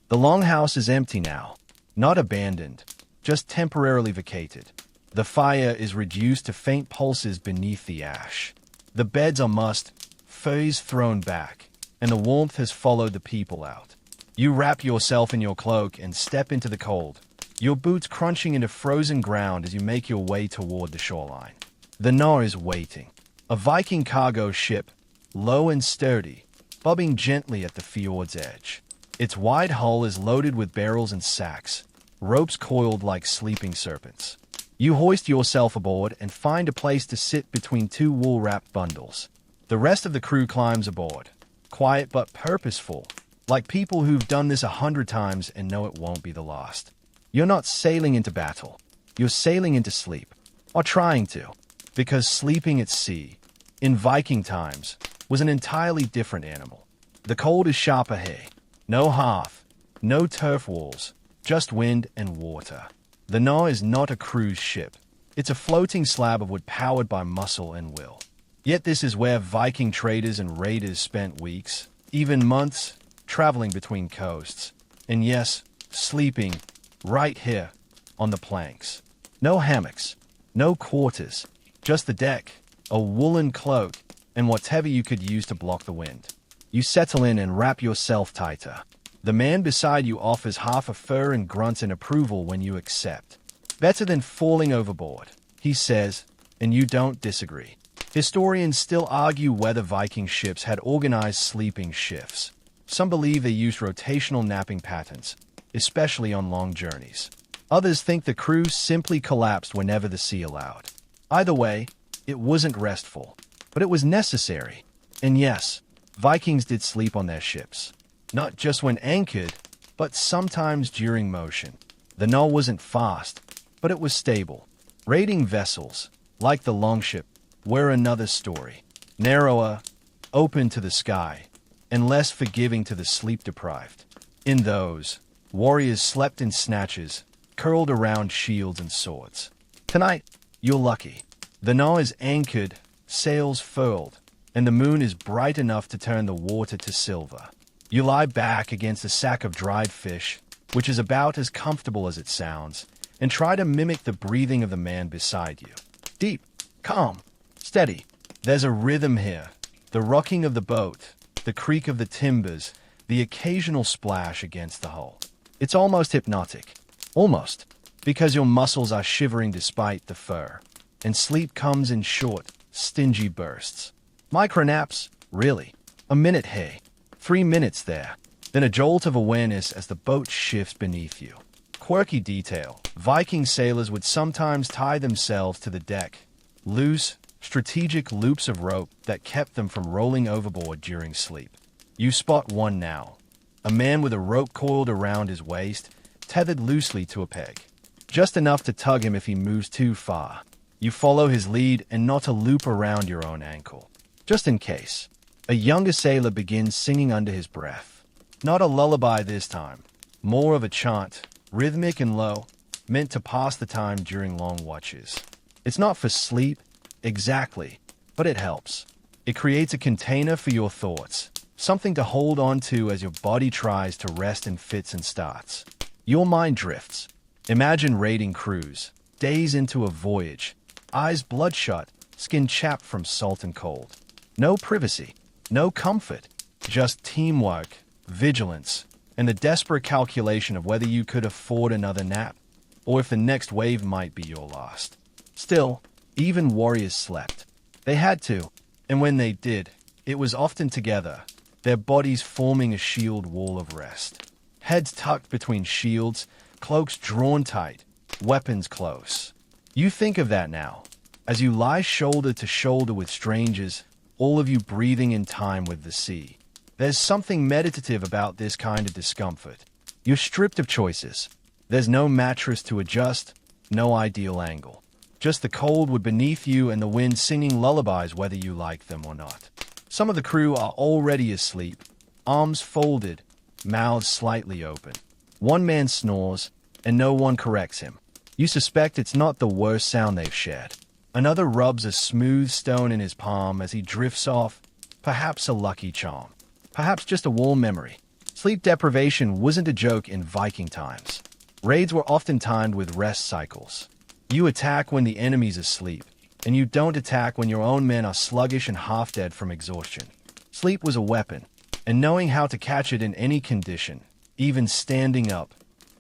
The longhouse is empty now. Not abandoned, just temporarily vacated. The fire is reduced to faint pulses beneath the ash. The beds are mussed, furs thrown back, and the warmth has followed the people out. You wrap yourself in your cloak and step into the cold, your boots crunching into frozen ground as you make your way toward the shoreline. The Norse is waiting. A Viking cargo ship, low and sturdy, bobbing gently at the fjord's edge. Its wide hull is loaded with barrels and sacks, ropes coiled like sleeping serpents. You hoist yourself aboard and find a place to sit between two wool-wrapped bundles. The rest of the crew climbs aboard, quiet but purposeful, like people who've done this 100 times and know it won't be the last. You're not sailing into battle. You're sailing into sleep, or trying to, because sleeping at sea, in Viking times, was an entirely different animal. The cold is sharper here. No hearth, no turf walls, just wind and water. The Norse is not a cruise ship. It's a floating slab of wood powered by muscle and will. Yet this is where Viking traders and raiders spent weeks, even months, traveling between coasts. And yes, sleeping right here on the planks. No hammocks, no quarters, just the deck, a woolen cloak, and whatever you could use to block the wind. You settle in and wrap yourself tighter. The man beside you offers half a fur and grunts in approval when you accept. Better than falling overboard, he says, and you don't disagree. Historians still argue whether Viking ships had organized sleeping shifts. Some believe they used rotational napping patterns, especially on long journeys. Others think the crew simply collapsed whenever the sea allowed. Either way, it wasn't restful, but it was necessary. And yes, Vikings did sleep on their ships. Not just when anchored, but sometimes during motion. The Norse wasn't fast, but it was stable. Raiding vessels, like the longship, were another story. Narrower, open to the sky, and less forgiving to the sleep-deprived. In those, warriors slept in snatches, curled around shields and swords. Tonight, you're lucky. The Norse is anchored, sails furled, and the moon is bright enough to turn the water to silver. You lie back against a sack of dried fish, which is about as comfortable as it sounds, and try to mimic the breathing of the man beside you. Deep, calm, steady. There's a rhythm here. The rocking of the boat, the creak of the timbers, the occasional splash against the hull. It's almost hypnotic. Almost. Because your muscles are shivering despite the fur. And sleep comes in short, stingy bursts. Micronaps? Really? A minute here. 3 minutes there. Then a jolt of awareness as the boat shifts beneath you. Quirky detail. Viking sailors would sometimes tie themselves to the deck. Loose, strategic loops of rope that kept them from rolling overboard during sleep. You spot one now. A man with a rope coiled around his waist, tethered loosely to a peg. Just enough to tug him if he moves too far. You follow his lead and not a loop around your own ankle. Just in case. A younger sailor begins singing under his breath. Not a lullaby this time. More of a chant, rhythmic and low, meant to pass the time during long watches. It's not for sleep, exactly, but it helps. It creates a container for your thoughts, something to hold on to as your body tries to rest in fits and starts. Your mind drifts. Imagine raiding crews, days into a voyage, eyes bloodshot, skin chapped from salt and cold. No privacy, no comfort, just teamwork, vigilance, and the desperate calculation of whether you could afford another nap, or if the next wave might be your last. Still, even warriors slept. They had to, and when they did, it was often together, their bodies forming a shield wall of rest. Heads tucked between shields, cloaks drawn tight, weapons close. You think of that now, as you lie shoulder to shoulder with strangers, all of you breathing in time with the sea. There's something meditative about this kind of discomfort. You're stripped of choices. There's no mattress to adjust, no ideal angle. Just the cold wood beneath you and the wind singing lullabies whether you like them or not. Some of the crew are already asleep, arms folded, mouths slightly open. One man snores, and no one corrects him. You suspect it's not the worst sound they've shared. Another rubs a smooth stone in his palm as he drifts off, perhaps a lucky charm, perhaps just a warm memory. Sleep deprivation wasn't a joke in Viking times. Raids were often timed with rest cycles. You attack when the enemy's asleep, and you don't attack when your own men are sluggish and half-dead from exhaustion. Sleep was a weapon, and knowing how to catch it in any condition, even standing up,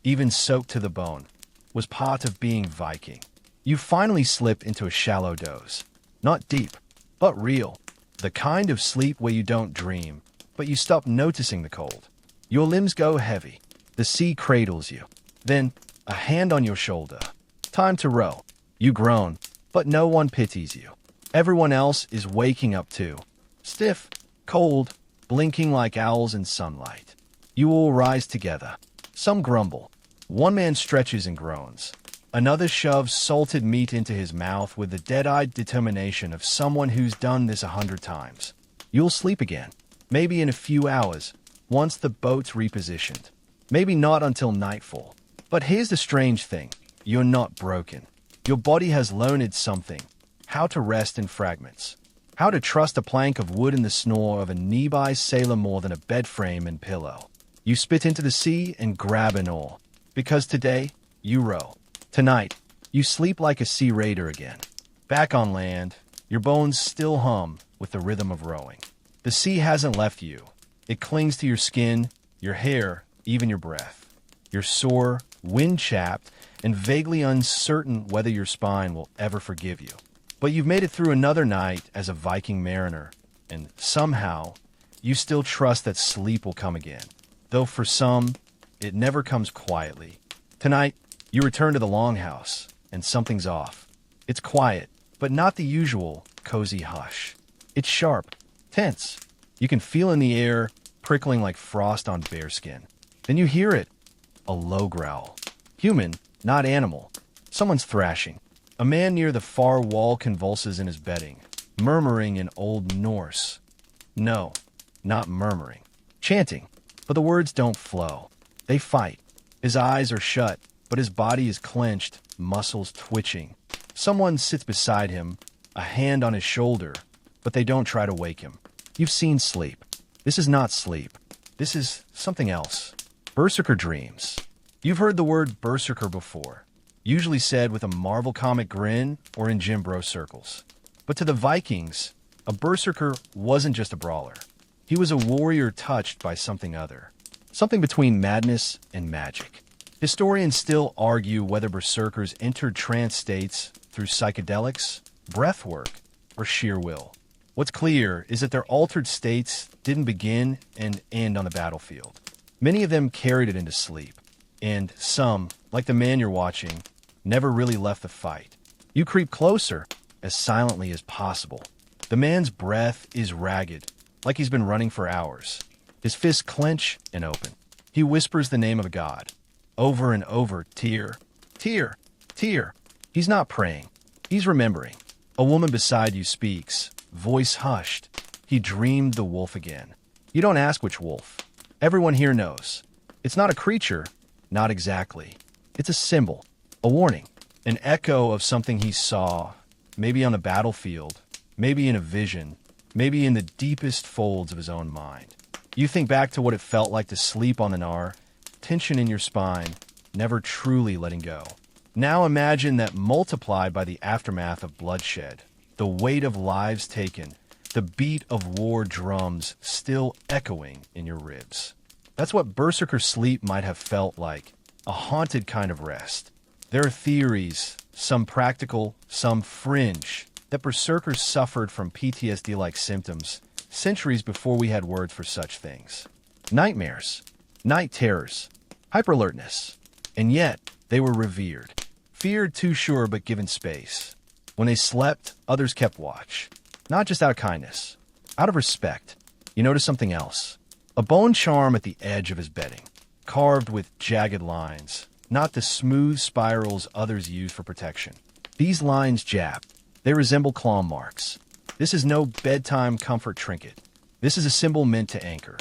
even soaked to the bone, was part of being Viking. You finally slip into a shallow doze. Not deep, but real. The kind of sleep where you don't dream, but you stop noticing the cold. Your limbs go heavy. The sea cradles you. Then, a hand on your shoulder. Time to row. You groan, but no one pities you. Everyone else is waking up too. Stiff, cold, blinking like owls in sunlight. You all rise together. Some grumble. One man stretches and groans. Another shoves salted meat into his mouth with the dead-eyed determination of someone who's done this 100 times. You'll sleep again. Maybe in a few hours, once the boat's repositioned. Maybe not until nightfall. But here's the strange thing. You're not broken. Your body has learned something. How to rest in fragments. How to trust a plank of wood in the snore of a nearby sailor more than a bed frame and pillow. You spit into the sea and grab an oar. Because today, you row. Tonight, you sleep like a sea raider again. Back on land, your bones still hum with the rhythm of rowing. The sea hasn't left you. It clings to your skin, your hair, even your breath. You're sore, wind-chapped, and vaguely uncertain whether your spine will ever forgive you. But you've made it through another night as a Viking mariner, and somehow, you still trust that sleep will come again. Though for some, it never comes quietly. Tonight, you return to the longhouse, and something's off. It's quiet, but not the usual cozy hush. It's sharp, tense. You can feel in the air, prickling like frost on bearskin. Then you hear it, a low growl. Human, not animal. Someone's thrashing. A man near the far wall convulses in his bedding, murmuring in Old Norse. No, not murmuring. Chanting, but the words don't flow. They fight. His eyes are shut, but his body is clenched, muscles twitching. Someone sits beside him, a hand on his shoulder, but they don't try to wake him. You've seen sleep. This is not sleep. This is something else. Berserker dreams. You've heard the word berserker before, usually said with a Marvel comic grin or in gym bro circles. But to the Vikings, a berserker wasn't just a brawler. He was a warrior touched by something other. Something between madness and magic. Historians still argue whether berserkers entered trance states through psychedelics, breathwork, or sheer will. What's clear is that their altered states didn't begin and end on the battlefield. Many of them carried it into sleep, and some, like the man you're watching, never really left the fight. You creep closer, as silently as possible. The man's breath is ragged, like he's been running for hours. His fists clench and open. He whispers the name of a god. Over and over, Tyr, Tyr, Tyr. He's not praying. He's remembering. A woman beside you speaks, voice hushed. He dreamed the wolf again. You don't ask which wolf. Everyone here knows. It's not a creature, not exactly. It's a symbol, a warning, an echo of something he saw, maybe on the battlefield, maybe in a vision, maybe in the deepest folds of his own mind. You think back to what it felt like to sleep on an R, tension in your spine, never truly letting go. Now imagine that multiplied by the aftermath of bloodshed, the weight of lives taken, the beat of war drums still echoing in your ribs. That's what berserker sleep might have felt like, a haunted kind of rest. There are theories, some practical, some fringe, that berserkers suffered from PTSD-like symptoms centuries before we had words for such things. Nightmares, night terrors, hyperalertness. And yet, they were revered. Feared too sure but given space. When they slept, others kept watch. Not just out of kindness, out of respect. You notice something else. A bone charm at the edge of his bedding, carved with jagged lines, not the smooth spirals others use for protection. These lines jab. They resemble claw marks. This is no bedtime comfort trinket. This is a symbol meant to anchor.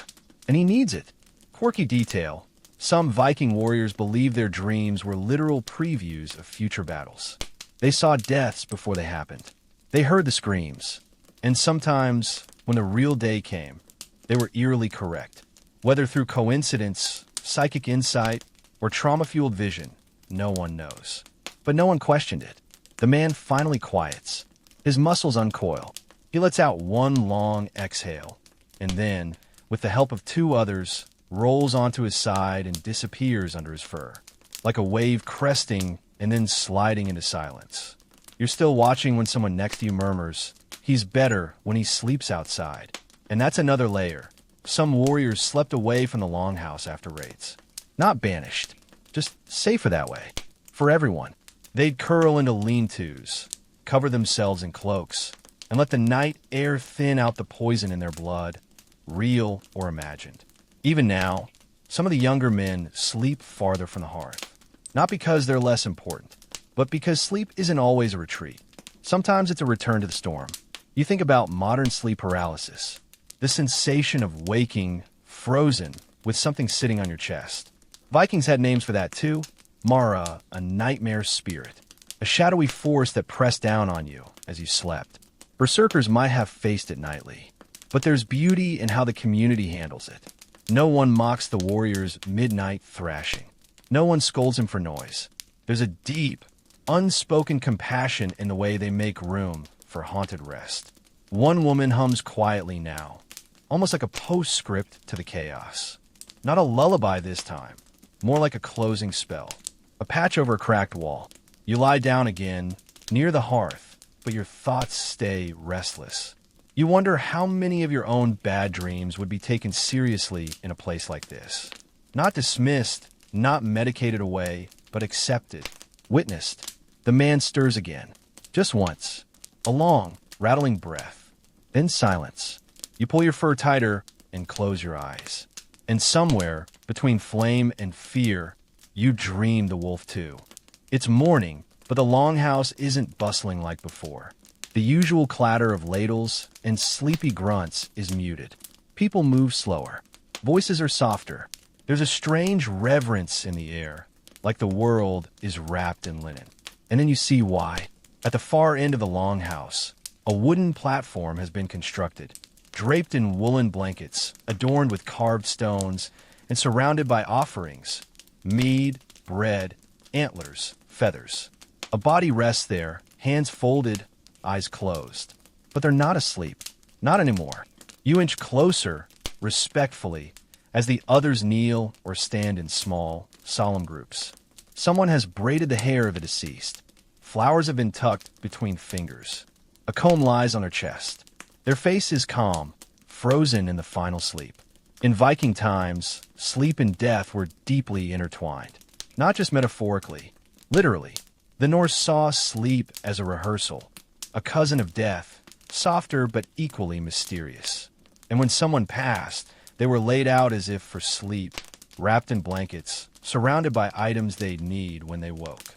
And he needs it. Quirky detail. Some Viking warriors believed their dreams were literal previews of future battles. They saw deaths before they happened. They heard the screams. And sometimes, when the real day came, they were eerily correct. Whether through coincidence, psychic insight, or trauma-fueled vision, no one knows. But no one questioned it. The man finally quiets. His muscles uncoil. He lets out one long exhale, and then, with the help of two others, rolls onto his side and disappears under his fur, like a wave cresting and then sliding into silence. You're still watching when someone next to you murmurs, "He's better when he sleeps outside." And that's another layer. Some warriors slept away from the longhouse after raids. Not banished, just safer that way. For everyone. They'd curl into lean-tos, cover themselves in cloaks, and let the night air thin out the poison in their blood, real or imagined. Even now, some of the younger men sleep farther from the hearth. Not because they're less important, but because sleep isn't always a retreat. Sometimes it's a return to the storm. You think about modern sleep paralysis, the sensation of waking, frozen, with something sitting on your chest. Vikings had names for that too. Mara, a nightmare spirit, a shadowy force that pressed down on you as you slept. Berserkers might have faced it nightly, but there's beauty in how the community handles it. No one mocks the warrior's midnight thrashing. No one scolds him for noise. There's a deep, unspoken compassion in the way they make room for haunted rest. One woman hums quietly now, almost like a postscript to the chaos. Not a lullaby this time, more like a closing spell. A patch over a cracked wall. You lie down again, near the hearth, but your thoughts stay restless. You wonder how many of your own bad dreams would be taken seriously in a place like this. Not dismissed, not medicated away, but accepted, witnessed. The man stirs again, just once. A long, rattling breath. Then silence. You pull your fur tighter and close your eyes. And somewhere, between flame and fear, you dream the wolf too. It's morning, but the longhouse isn't bustling like before. The usual clatter of ladles and sleepy grunts is muted. People move slower. Voices are softer. There's a strange reverence in the air, like the world is wrapped in linen. And then you see why. At the far end of the longhouse, a wooden platform has been constructed, draped in woolen blankets, adorned with carved stones, and surrounded by offerings: mead, bread, antlers, feathers. A body rests there, hands folded, eyes closed. But they're not asleep. Not anymore. You inch closer, respectfully, as the others kneel or stand in small, solemn groups. Someone has braided the hair of a deceased. Flowers have been tucked between fingers. A comb lies on their chest. Their face is calm, frozen in the final sleep. In Viking times, sleep and death were deeply intertwined. Not just metaphorically, literally. The Norse saw sleep as a rehearsal, a cousin of death, softer but equally mysterious. And when someone passed, they were laid out as if for sleep, wrapped in blankets, surrounded by items they'd need when they woke.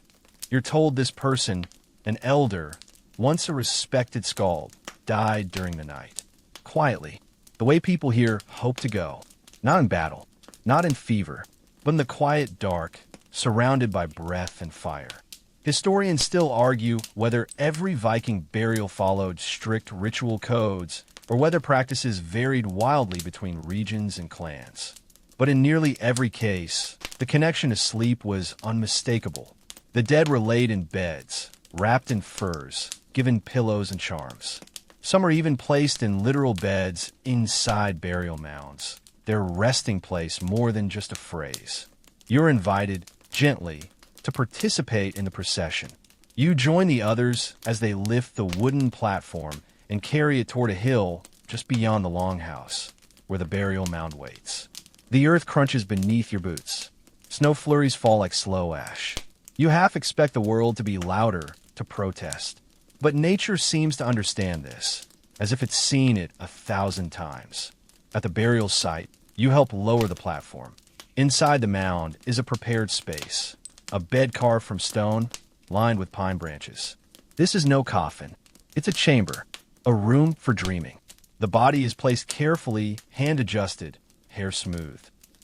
You're told this person, an elder, once a respected skald, died during the night. Quietly, the way people here hope to go. Not in battle, not in fever, but in the quiet dark, surrounded by breath and fire. Historians still argue whether every Viking burial followed strict ritual codes or whether practices varied wildly between regions and clans. But in nearly every case, the connection to sleep was unmistakable. The dead were laid in beds, wrapped in furs, given pillows and charms. Some are even placed in literal beds inside burial mounds, their resting place more than just a phrase. You're invited, gently, to participate in the procession. You join the others as they lift the wooden platform and carry it toward a hill just beyond the longhouse, where the burial mound waits. The earth crunches beneath your boots. Snow flurries fall like slow ash. You half expect the world to be louder, to protest. But nature seems to understand this, as if it's seen it 1,000 times. At the burial site, You help lower the platform. Inside the mound is a prepared space, a bed carved from stone, lined with pine branches. This is no coffin. It's a chamber, a room for dreaming. The body is placed carefully, hand-adjusted, hair smooth.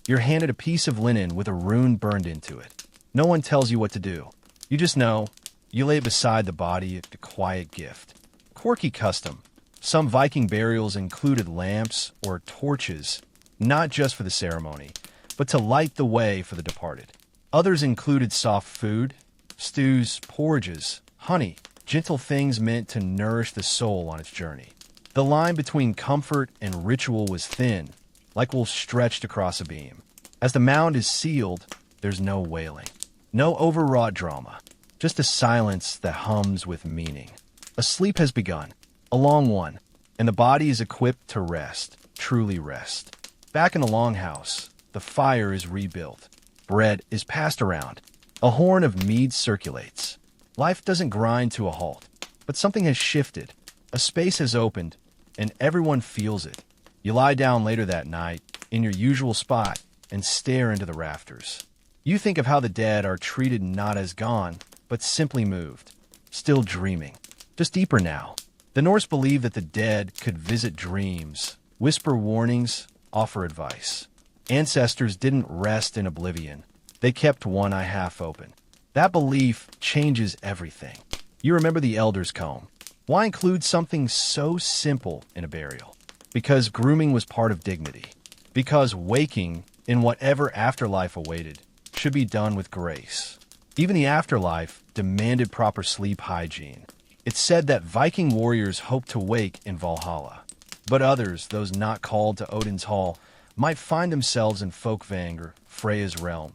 You're handed a piece of linen with a rune burned into it. No one tells you what to do. You just know. You lay it beside the body, a quiet gift. Quirky custom. Some Viking burials included lamps or torches, not just for the ceremony, but to light the way for the departed. Others included soft food, stews, porridges, honey, gentle things meant to nourish the soul on its journey. The line between comfort and ritual was thin, like wool stretched across a beam. As the mound is sealed, there's no wailing, no overwrought drama, just a silence that hums with meaning. A sleep has begun, a long one, and the body is equipped to rest, truly rest. Back in the longhouse, the fire is rebuilt. Bread is passed around. A horn of mead circulates. Life doesn't grind to a halt, but something has shifted. A space has opened, and everyone feels it. You lie down later that night, in your usual spot, and stare into the rafters. You think of how the dead are treated not as gone, but simply moved, still dreaming. Just deeper now. The Norse believed that the dead could visit dreams, whisper warnings, offer advice. Ancestors didn't rest in oblivion. They kept one eye half open. That belief changes everything. You remember the elder's comb. Why include something so simple in a burial? Because grooming was part of dignity. Because waking, in whatever afterlife awaited, should be done with grace. Even the afterlife demanded proper sleep hygiene. It's said that Viking warriors hoped to wake in Valhalla. But others, those not called to Odin's hall, might find themselves in Folkvang or Freya's realm.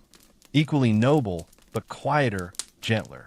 Equally noble, but quieter, gentler.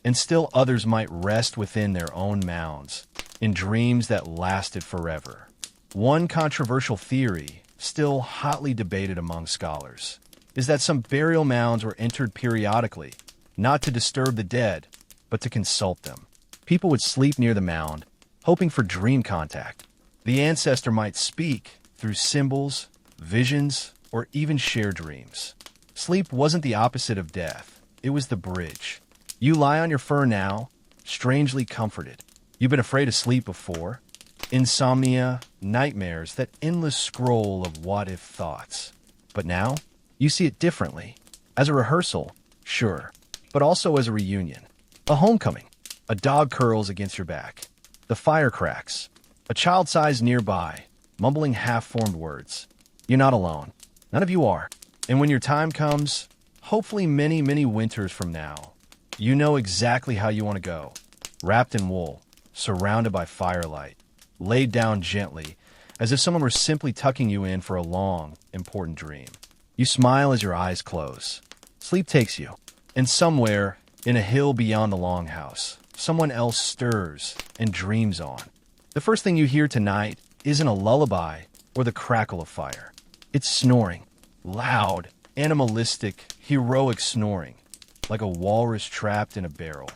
And still others might rest within their own mounds, in dreams that lasted forever. One controversial theory, still hotly debated among scholars, is that some burial mounds were entered periodically, not to disturb the dead, but to consult them. People would sleep near the mound, hoping for dream contact. The ancestor might speak through symbols, visions, or even share dreams. Sleep wasn't the opposite of death. It was the bridge. You lie on your fur now, strangely comforted. You've been afraid of sleep before. Insomnia, nightmares, that endless scroll of what-if thoughts. But now, you see it differently. As a rehearsal, sure, but also as a reunion. A homecoming. A dog curls against your back. The fire cracks. A child sighs nearby, mumbling half-formed words. You're not alone. None of you are. And when your time comes, hopefully many, many winters from now, you know exactly how you want to go. Wrapped in wool, surrounded by firelight, laid down gently, as if someone were simply tucking you in for a long, important dream. You smile as your eyes close. Sleep takes you. And somewhere, in a hill beyond the longhouse, someone else stirs and dreams on. The first thing you hear tonight isn't a lullaby or the crackle of fire. It's snoring. Loud, animalistic, heroic snoring, like a walrus trapped in a barrel.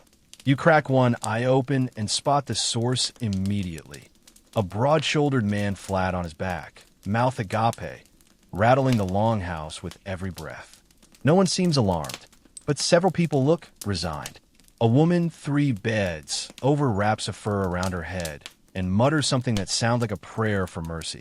You crack one eye open and spot the source immediately. A broad-shouldered man flat on his back, mouth agape, rattling the longhouse with every breath. No one seems alarmed, but several people look resigned. A woman, 3 beds, overwraps a fur around her head and mutters something that sounds like a prayer for mercy.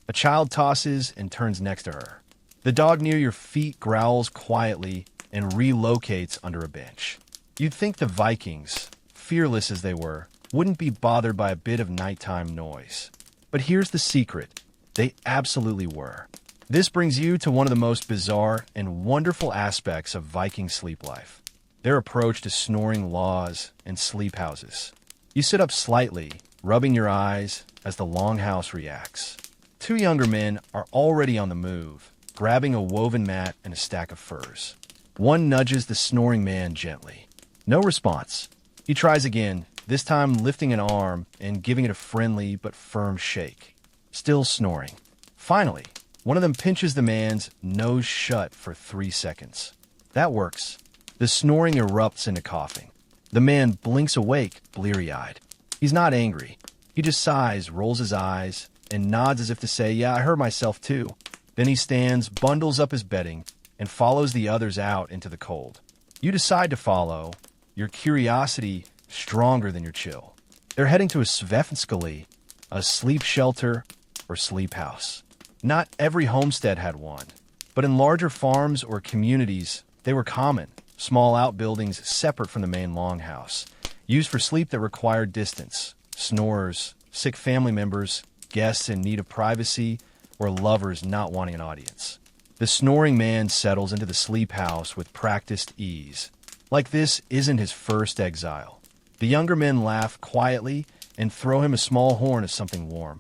A child tosses and turns next to her. The dog near your feet growls quietly and relocates under a bench. You'd think the Vikings, fearless as they were, wouldn't be bothered by a bit of nighttime noise. But here's the secret. They absolutely were. This brings you to one of the most bizarre and wonderful aspects of Viking sleep life. Their approach to snoring laws and sleep houses. You sit up slightly, rubbing your eyes as the longhouse reacts. 2 younger men are already on the move, grabbing a woven mat and a stack of furs. One nudges the snoring man gently. No response. He tries again, this time lifting an arm and giving it a friendly but firm shake. Still snoring. Finally, one of them pinches the man's nose shut for 3 seconds. That works. The snoring erupts into coughing. The man blinks awake, bleary-eyed. He's not angry. He just sighs, rolls his eyes, and nods as if to say, yeah, I heard myself too. Then he stands, bundles up his bedding, and follows the others out into the cold. You decide to follow, your curiosity stronger than your chill. They're heading to a Svefnskali, a sleep shelter or sleep house. Not every homestead had one, but in larger farms or communities, they were common. Small outbuildings separate from the main longhouse, used for sleep that required distance. Snorers, sick family members, guests in need of privacy, or lovers not wanting an audience. The snoring man settles into the sleep house with practiced ease. Like this isn't his first exile. The younger men laugh quietly and throw him a small horn of something warm,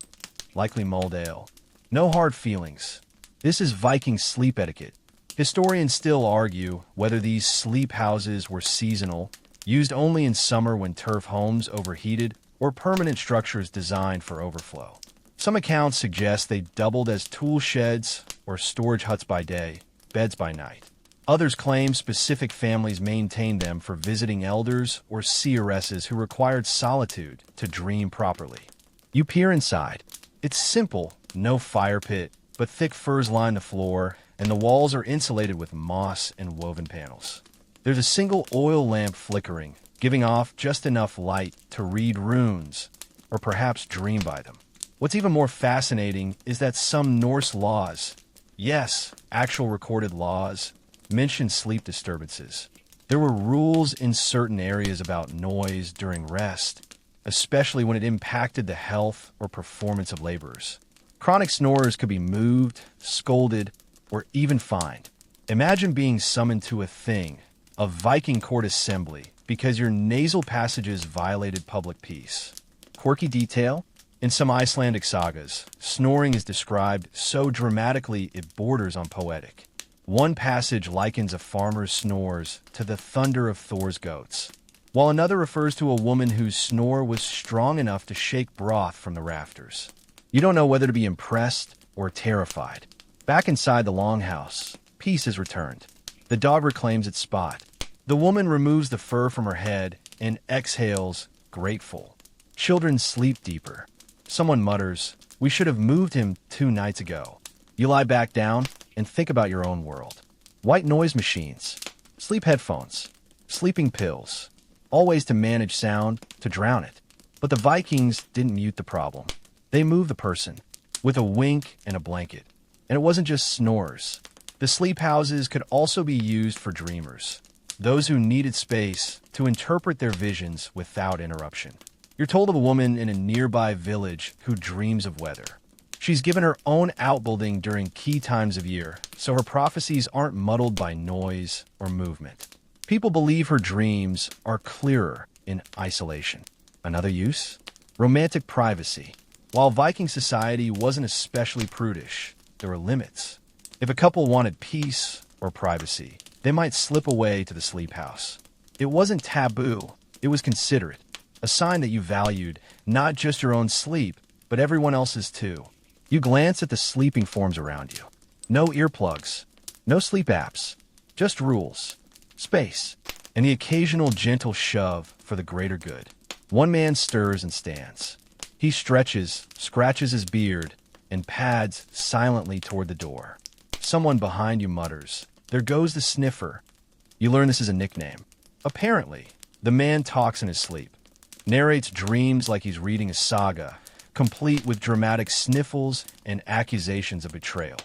likely mulled ale. No hard feelings. This is Viking sleep etiquette. Historians still argue whether these sleep houses were seasonal, used only in summer when turf homes overheated, or permanent structures designed for overflow. Some accounts suggest they doubled as tool sheds or storage huts by day, beds by night. Others claim specific families maintained them for visiting elders or seeresses who required solitude to dream properly. You peer inside. It's simple, no fire pit, but thick furs line the floor, and the walls are insulated with moss and woven panels. There's a single oil lamp flickering, giving off just enough light to read runes, or perhaps dream by them. What's even more fascinating is that some Norse laws, yes, actual recorded laws, mention sleep disturbances. There were rules in certain areas about noise during rest, especially when it impacted the health or performance of laborers. Chronic snorers could be moved, scolded, or even fined. Imagine being summoned to a thing, a Viking court assembly, because your nasal passages violated public peace. Quirky detail? In some Icelandic sagas, snoring is described so dramatically it borders on poetic. One passage likens a farmer's snores to the thunder of Thor's goats, while another refers to a woman whose snore was strong enough to shake broth from the rafters. You don't know whether to be impressed or terrified. Back inside the longhouse, peace is returned. The dog reclaims its spot. The woman removes the fur from her head and exhales, grateful. Children sleep deeper. Someone mutters, "We should have moved him 2 nights ago." You lie back down and think about your own world. White noise machines, sleep headphones, sleeping pills, all ways to manage sound, to drown it. But the Vikings didn't mute the problem. They moved the person, with a wink and a blanket. And it wasn't just snores. The sleep houses could also be used for dreamers, those who needed space to interpret their visions without interruption. You're told of a woman in a nearby village who dreams of weather. She's given her own outbuilding during key times of year, so her prophecies aren't muddled by noise or movement. People believe her dreams are clearer in isolation. Another use? Romantic privacy. While Viking society wasn't especially prudish, there were limits. If a couple wanted peace or privacy, they might slip away to the sleep house. It wasn't taboo, it was considerate, a sign that you valued not just your own sleep, but everyone else's too. You glance at the sleeping forms around you. No earplugs, no sleep apps, just rules, space, and the occasional gentle shove for the greater good. One man stirs and stands. He stretches, scratches his beard, and pads silently toward the door. Someone behind you mutters, "There goes the sniffer." You learn this is a nickname. Apparently, the man talks in his sleep, narrates dreams like he's reading a saga, complete with dramatic sniffles and accusations of betrayal.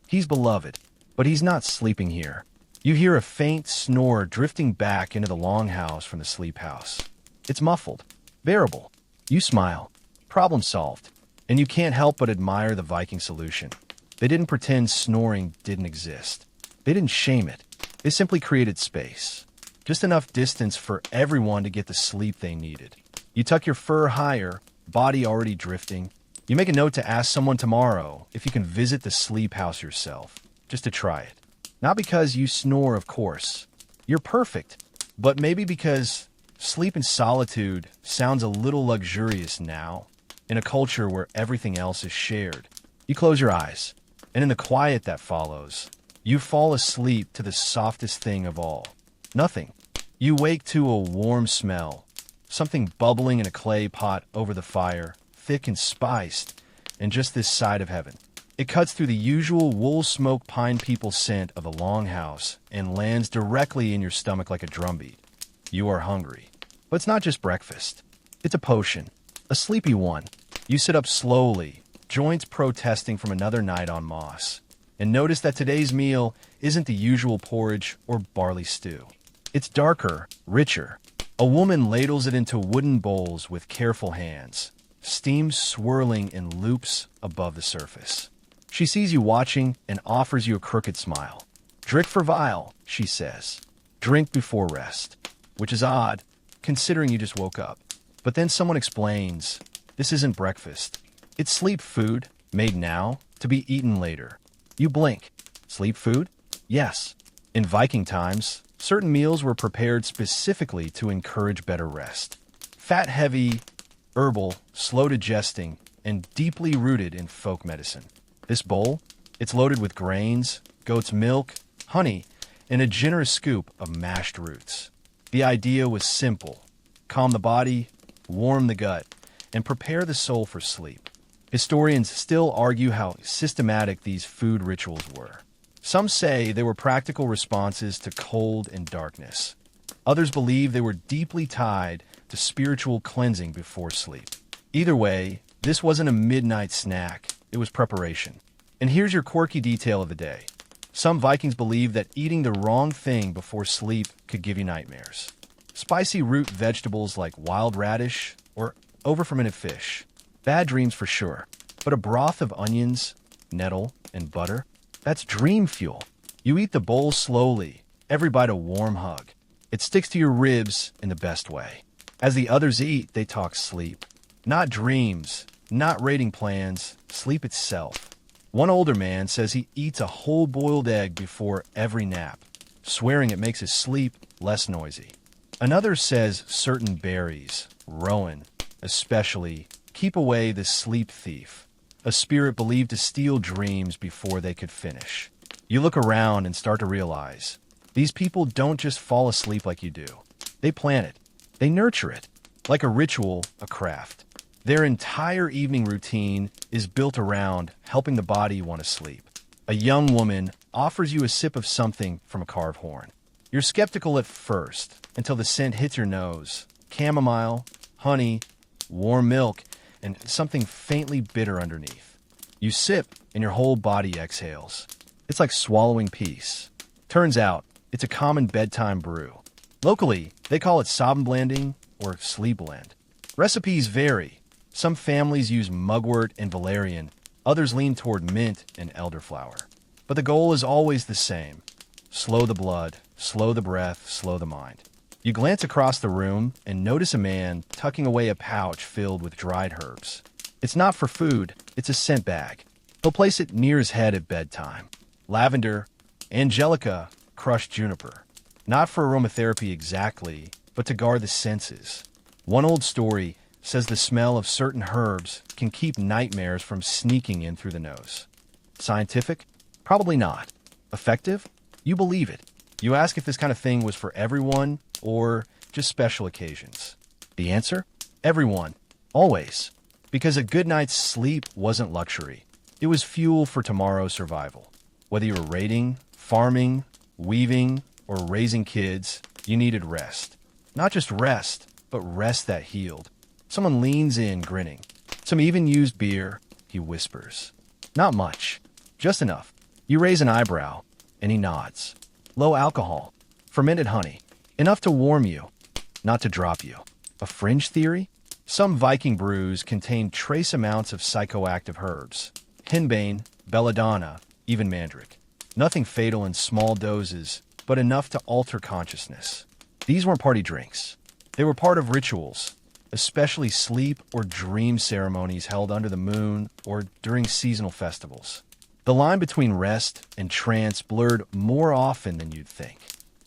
He's beloved, but he's not sleeping here. You hear a faint snore drifting back into the longhouse from the sleep house. It's muffled, bearable. You smile. Problem solved. And you can't help but admire the Viking solution. They didn't pretend snoring didn't exist. They didn't shame it. They simply created space. Just enough distance for everyone to get the sleep they needed. You tuck your fur higher, body already drifting. You make a note to ask someone tomorrow if you can visit the sleep house yourself, just to try it. Not because you snore, of course. You're perfect. But maybe because sleep in solitude sounds a little luxurious now, in a culture where everything else is shared. You close your eyes, and in the quiet that follows, you fall asleep to the softest thing of all. Nothing. You wake to a warm smell, something bubbling in a clay pot over the fire, thick and spiced, and just this side of heaven. It cuts through the usual wool smoke pine people scent of a longhouse and lands directly in your stomach like a drumbeat. You are hungry. But it's not just breakfast. It's a potion, a sleepy one. You sit up slowly, joints protesting from another night on moss, and notice that today's meal isn't the usual porridge or barley stew. It's darker, richer. A woman ladles it into wooden bowls with careful hands, steam swirling in loops above the surface. She sees you watching and offers you a crooked smile. "Drink for vile," she says. "Drink before rest," which is odd, considering you just woke up. But then someone explains, this isn't breakfast. It's sleep food, made now, to be eaten later. You blink. Sleep food? Yes. In Viking times, certain meals were prepared specifically to encourage better rest. Fat-heavy, herbal, slow digesting, and deeply rooted in folk medicine. This bowl, it's loaded with grains, goat's milk, honey, and a generous scoop of mashed roots. The idea was simple: calm the body, warm the gut, and prepare the soul for sleep. Historians still argue how systematic these food rituals were. Some say they were practical responses to cold and darkness. Others believe they were deeply tied to spiritual cleansing before sleep. Either way, this wasn't a midnight snack. It was preparation. And here's your quirky detail of the day. Some Vikings believed that eating the wrong thing before sleep could give you nightmares. Spicy root vegetables like wild radish or over-fermented fish. Bad dreams for sure. But a broth of onions, nettle, and butter? That's dream fuel. You eat the bowl slowly, every bite a warm hug. It sticks to your ribs in the best way. As the others eat, they talk sleep. Not dreams, not rating plans, sleep itself. One older man says he eats a whole boiled egg before every nap, swearing it makes his sleep less noisy. Another says certain berries, rowan, especially, keep away the sleep thief, a spirit believed to steal dreams before they could finish. You look around and start to realize, these people don't just fall asleep like you do. They plan it. They nurture it. Like a ritual, a craft. Their entire evening routine is built around helping the body want to sleep. A young woman offers you a sip of something from a carved horn. You're skeptical at first until the scent hits your nose. Chamomile, honey, warm milk, and something faintly bitter underneath. You sip and your whole body exhales. It's like swallowing peace. Turns out, it's a common bedtime brew. Locally, they call it blending or sleep blend. Recipes vary. Some families use mugwort and valerian, others lean toward mint and elderflower. But the goal is always the same. Slow the blood, slow the breath, slow the mind. You glance across the room and notice a man tucking away a pouch filled with dried herbs. It's not for food, it's a scent bag. He'll place it near his head at bedtime. Lavender, angelica, crushed juniper. Not for aromatherapy exactly, but to guard the senses. One old story says the smell of certain herbs can keep nightmares from sneaking in through the nose. Scientific? Probably not. Effective? You believe it. You ask if this kind of thing was for everyone or just special occasions. The answer? Everyone. Always. Because a good night's sleep wasn't luxury. It was fuel for tomorrow's survival. Whether you were raiding, farming, weaving, or raising kids, you needed rest. Not just rest, but rest that healed. Someone leans in, grinning. Some even used beer, he whispers. Not much. Just enough. You raise an eyebrow, and he nods. Low alcohol. Fermented honey. Enough to warm you, not to drop you. A fringe theory? Some Viking brews contain trace amounts of psychoactive herbs. Henbane, belladonna, even mandrake. Nothing fatal in small doses, but enough to alter consciousness. These weren't party drinks. They were part of rituals, especially sleep or dream ceremonies held under the moon or during seasonal festivals. The line between rest and trance blurred more often than you'd think.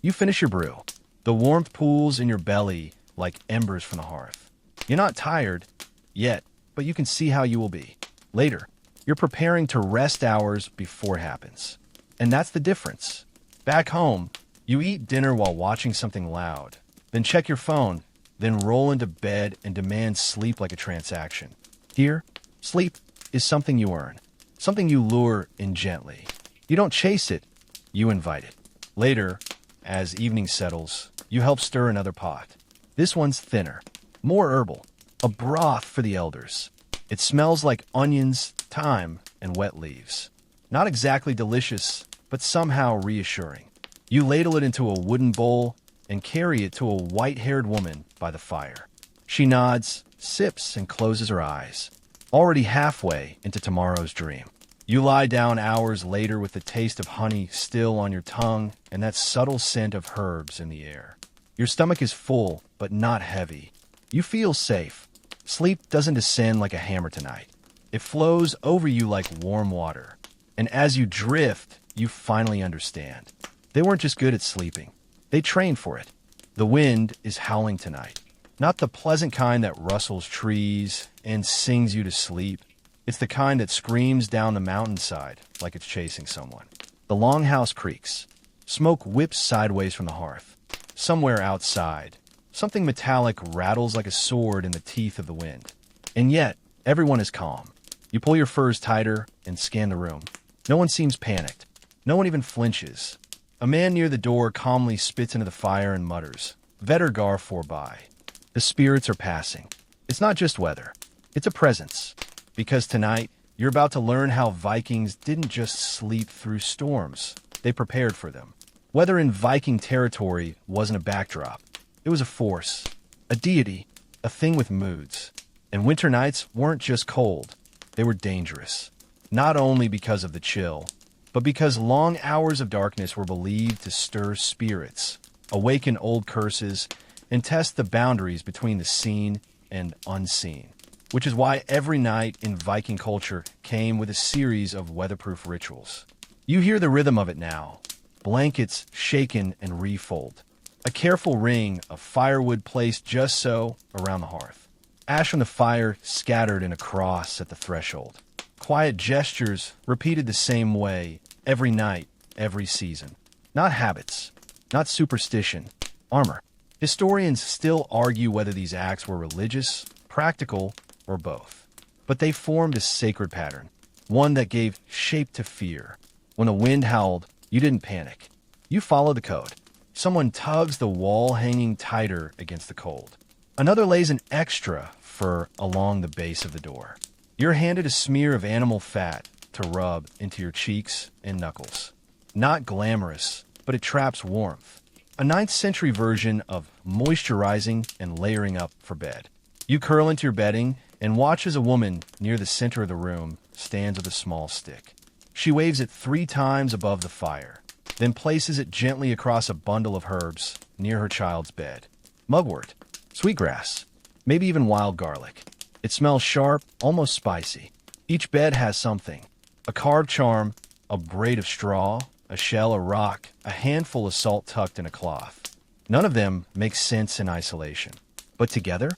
You finish your brew. The warmth pools in your belly like embers from the hearth. You're not tired yet, but you can see how you will be. Later, you're preparing to rest hours before it happens. And that's the difference. Back home, you eat dinner while watching something loud, then check your phone, then roll into bed and demand sleep like a transaction. Here, sleep is something you earn. something you lure in gently. You don't chase it, you invite it. Later, as evening settles, you help stir another pot. This one's thinner, more herbal, a broth for the elders. It smells like onions, thyme, and wet leaves. Not exactly delicious, but somehow reassuring. You ladle it into a wooden bowl and carry it to a white-haired woman by the fire. She nods, sips, and closes her eyes, already halfway into tomorrow's dream. You lie down hours later with the taste of honey still on your tongue and that subtle scent of herbs in the air. Your stomach is full, but not heavy. You feel safe. Sleep doesn't descend like a hammer tonight. It flows over you like warm water. And as you drift, you finally understand. They weren't just good at sleeping. They trained for it. The wind is howling tonight. Not the pleasant kind that rustles trees and sings you to sleep. It's the kind that screams down the mountainside like it's chasing someone. The longhouse creaks. Smoke whips sideways from the hearth. Somewhere outside, something metallic rattles like a sword in the teeth of the wind. And yet, everyone is calm. You pull your furs tighter and scan the room. No one seems panicked. No one even flinches. A man near the door calmly spits into the fire and mutters, "Vetter forby." The spirits are passing. It's not just weather. It's a presence. Because tonight, you're about to learn how Vikings didn't just sleep through storms. They prepared for them. Weather in Viking territory wasn't a backdrop. It was a force, a deity, a thing with moods. And winter nights weren't just cold. They were dangerous. Not only because of the chill, but because long hours of darkness were believed to stir spirits, awaken old curses, and test the boundaries between the seen and unseen. Which is why every night in Viking culture came with a series of weatherproof rituals. You hear the rhythm of it now. Blankets shaken and refold. A careful ring of firewood placed just so around the hearth. Ash from the fire scattered in a cross at the threshold. Quiet gestures repeated the same way every night, every season. Not habits, not superstition, armor. Historians still argue whether these acts were religious, practical, or both. But they formed a sacred pattern, one that gave shape to fear. When the wind howled, you didn't panic. You followed the code. Someone tugs the wall hanging tighter against the cold. Another lays an extra fur along the base of the door. You're handed a smear of animal fat to rub into your cheeks and knuckles. Not glamorous, but it traps warmth. A 9th century version of moisturizing and layering up for bed. You curl into your bedding and watch as a woman near the center of the room stands with a small stick. She waves it 3 times above the fire, then places it gently across a bundle of herbs near her child's bed. Mugwort, sweetgrass, maybe even wild garlic. It smells sharp, almost spicy. Each bed has something. A carved charm, a braid of straw, a shell, a rock, a handful of salt tucked in a cloth. None of them makes sense in isolation. But together,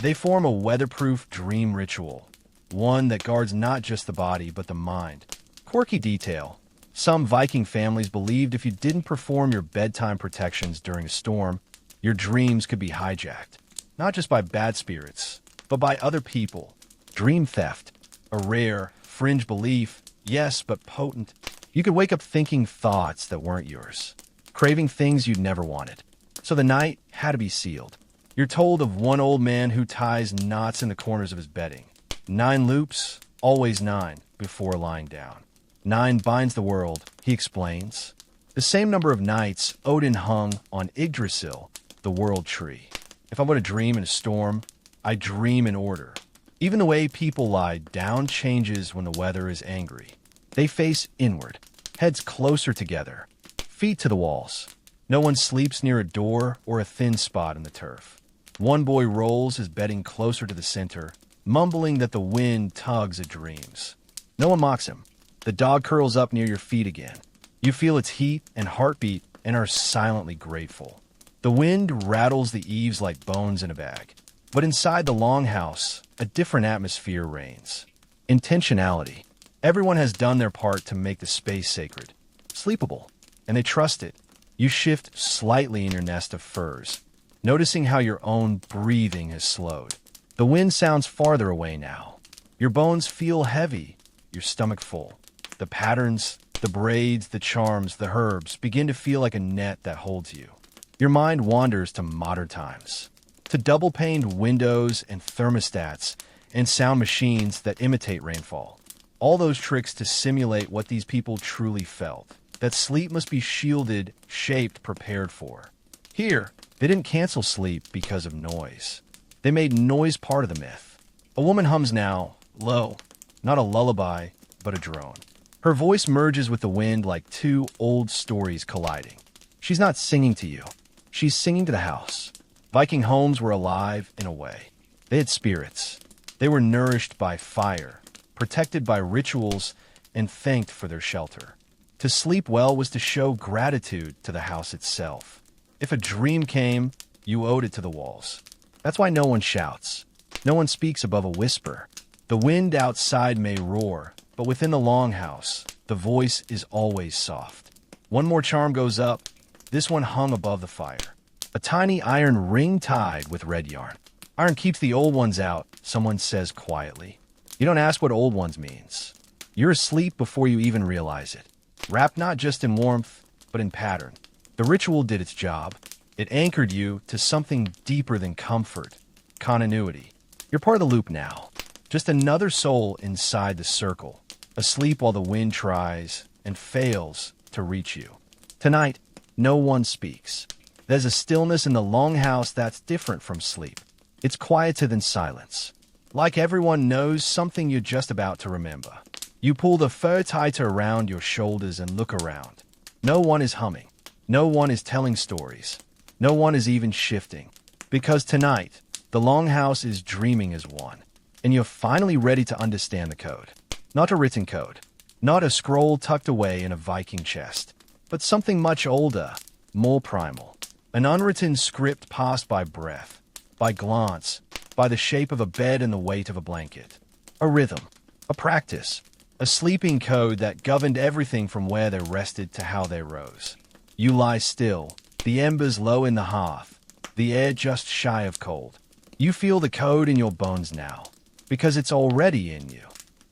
they form a weatherproof dream ritual. One that guards not just the body, but the mind. Quirky detail. Some Viking families believed if you didn't perform your bedtime protections during a storm, your dreams could be hijacked. Not just by bad spirits, but by other people. Dream theft. A rare, fringe belief, yes, but potent. You could wake up thinking thoughts that weren't yours. Craving things you'd never wanted. So the night had to be sealed. You're told of one old man who ties knots in the corners of his bedding. 9 loops, always 9, before lying down. 9 binds the world, he explains. The same number of nights Odin hung on Yggdrasil, the world tree. If I want to dream in a storm, I dream in order. Even the way people lie down changes when the weather is angry. They face inward, heads closer together, feet to the walls. No one sleeps near a door or a thin spot in the turf. One boy rolls his bedding closer to the center, mumbling that the wind tugs at dreams. No one mocks him. The dog curls up near your feet again. You feel its heat and heartbeat and are silently grateful. The wind rattles the eaves like bones in a bag. But inside the longhouse, a different atmosphere reigns. Intentionality. Everyone has done their part to make the space sacred, sleepable, and they trust it. You shift slightly in your nest of furs, noticing how your own breathing has slowed. The wind sounds farther away now. Your bones feel heavy. your stomach full. The patterns, the braids, the charms, the herbs begin to feel like a net that holds you. Your mind wanders to modern times, to double-paned windows and thermostats and sound machines that imitate rainfall. All those tricks to simulate what these people truly felt, that sleep must be shielded, shaped, prepared for. Here, they didn't cancel sleep because of noise. They made noise part of the myth. A woman hums now, low, not a lullaby, but a drone. Her voice merges with the wind like two old stories colliding. She's not singing to you. She's singing to the house. Viking homes were alive in a way. They had spirits. They were nourished by fire, protected by rituals, and thanked for their shelter. To sleep well was to show gratitude to the house itself. If a dream came, you owed it to the walls. That's why no one shouts. No one speaks above a whisper. The wind outside may roar, but within the longhouse, the voice is always soft. One more charm goes up. This one hung above the fire. A tiny iron ring tied with red yarn. Iron keeps the old ones out, someone says quietly. You don't ask what old ones means. You're asleep before you even realize it. Wrapped not just in warmth, but in pattern. The ritual did its job. It anchored you to something deeper than comfort, continuity. You're part of the loop now. Just another soul inside the circle, asleep while the wind tries and fails to reach you. Tonight, no one speaks. There's a stillness in the longhouse that's different from sleep. It's quieter than silence. Like everyone knows something you're just about to remember. You pull the fur tighter around your shoulders and look around. No one is humming. No one is telling stories. No one is even shifting. Because tonight, the longhouse is dreaming as one. And you're finally ready to understand the code. Not a written code. Not a scroll tucked away in a Viking chest. But something much older, more primal. An unwritten script passed by breath, by glance, by the shape of a bed and the weight of a blanket. A rhythm, a practice, a sleeping code that governed everything from where they rested to how they rose. You lie still, the embers low in the hearth, the air just shy of cold. You feel the code in your bones now, because it's already in you.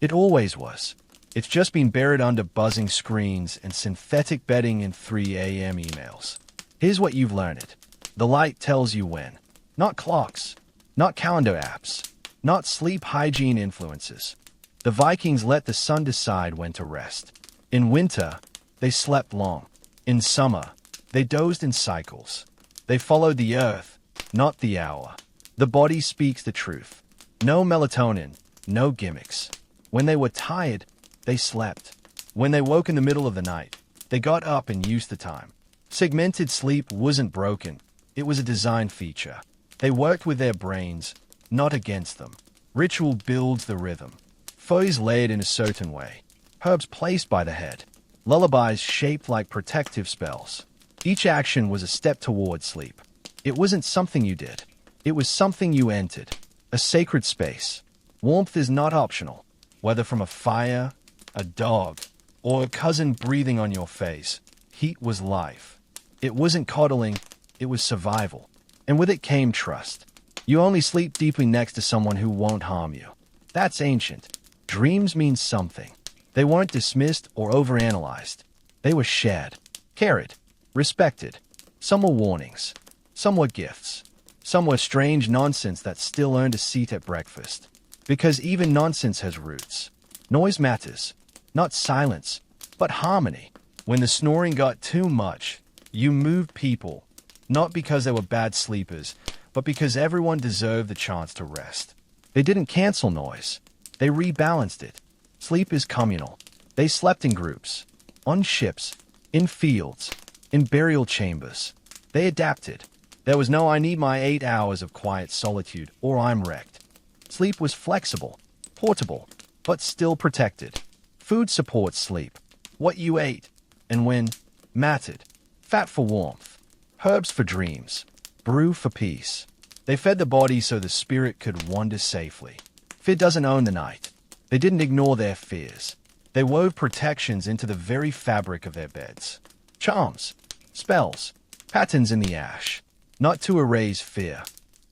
It always was. It's just been buried under buzzing screens and synthetic bedding in 3 a.m. emails. Here's what you've learned. The light tells you when. Not clocks. Not calendar apps. Not sleep hygiene influences. The Vikings let the sun decide when to rest. In winter, they slept long. In summer, they dozed in cycles. They followed the earth, not the hour. The body speaks the truth. No melatonin, no gimmicks. When they were tired, they slept. When they woke in the middle of the night, they got up and used the time. Segmented sleep wasn't broken. It was a design feature. They worked with their brains, not against them. Ritual builds the rhythm. Foes laid in a certain way. Herbs placed by the head. Lullabies shaped like protective spells. Each action was a step toward sleep. It wasn't something you did. It was something you entered. A sacred space. Warmth is not optional. Whether from a fire, a dog, or a cousin breathing on your face, heat was life. It wasn't coddling, it was survival. And with it came trust. You only sleep deeply next to someone who won't harm you. That's ancient. Dreams mean something. They weren't dismissed or overanalyzed. They were shared, carried, respected. Some were warnings. Some were gifts. Some were strange nonsense that still earned a seat at breakfast. Because even nonsense has roots. Noise matters. Not silence, but harmony. When the snoring got too much, you moved people, not because they were bad sleepers, but because everyone deserved the chance to rest. They didn't cancel noise. They rebalanced it. Sleep is communal. They slept in groups, on ships, in fields, in burial chambers. They adapted. There was no "I need my 8 hours of quiet solitude" or "I'm wrecked." Sleep was flexible, portable, but still protected. Food supports sleep. What you ate, and when, mattered. Fat for warmth, herbs for dreams, brew for peace. They fed the body so the spirit could wander safely. Fear doesn't own the night. They didn't ignore their fears. They wove protections into the very fabric of their beds. Charms, spells, patterns in the ash. Not to erase fear,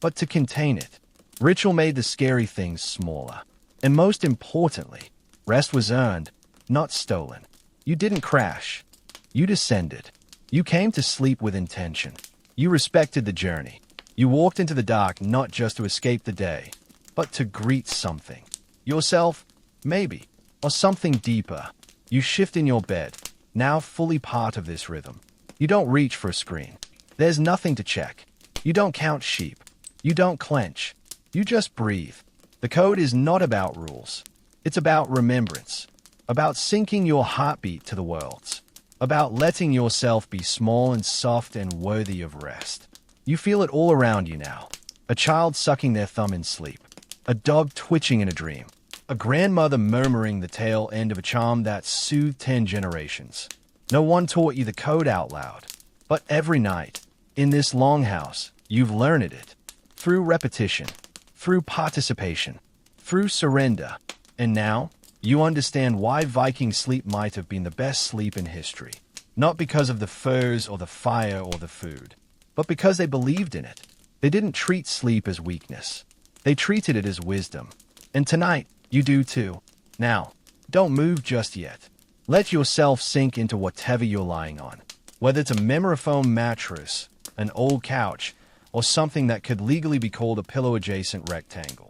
but to contain it. Ritual made the scary things smaller. And most importantly, Rest was earned, not stolen. You didn't crash. You descended. You came to sleep with intention. You respected the journey. You walked into the dark not just to escape the day, but to greet something. Yourself, maybe, or something deeper. You shift in your bed, now fully part of this rhythm. You don't reach for a screen. There's nothing to check. You don't count sheep. You don't clench. You just breathe. The code is not about rules. It's about remembrance, about syncing your heartbeat to the world's, about letting yourself be small and soft and worthy of rest. You feel it all around you now. A child sucking their thumb in sleep. A dog twitching in a dream. A grandmother murmuring the tail end of a charm that soothed 10 generations. No one taught you the code out loud. But every night, in this longhouse, you've learned it. Through repetition, through participation, through surrender. And now, you understand why Viking sleep might have been the best sleep in history. Not because of the furs or the fire or the food, but because they believed in it. They didn't treat sleep as weakness. They treated it as wisdom. And tonight, you do too. Now, don't move just yet. Let yourself sink into whatever you're lying on. Whether it's a memoryfoam mattress, an old couch, or something that could legally be called a pillow-adjacent rectangle.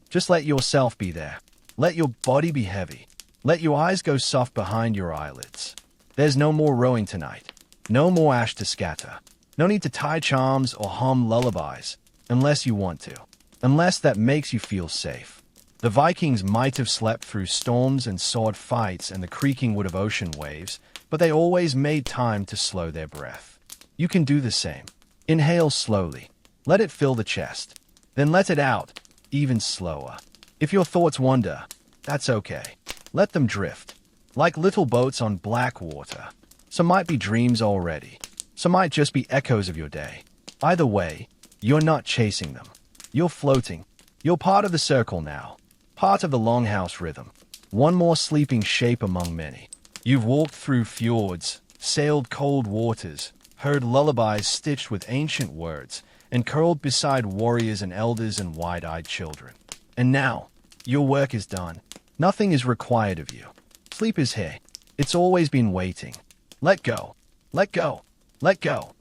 Just let yourself be there. Let your body be heavy. Let your eyes go soft behind your eyelids. There's no more rowing tonight. No more ash to scatter. No need to tie charms or hum lullabies, unless you want to. Unless that makes you feel safe. The Vikings might have slept through storms and sword fights and the creaking wood of ocean waves, but they always made time to slow their breath. You can do the same. Inhale slowly. Let it fill the chest. Then let it out, even slower. If your thoughts wander, that's okay. Let them drift. Like little boats on black water. Some might be dreams already. Some might just be echoes of your day. Either way, you're not chasing them. You're floating. You're part of the circle now. Part of the longhouse rhythm. One more sleeping shape among many. You've walked through fjords, sailed cold waters, heard lullabies stitched with ancient words, and curled beside warriors and elders and wide-eyed children. And now, your work is done. Nothing is required of you. Sleep is here. It's always been waiting. Let go. Let go. Let go.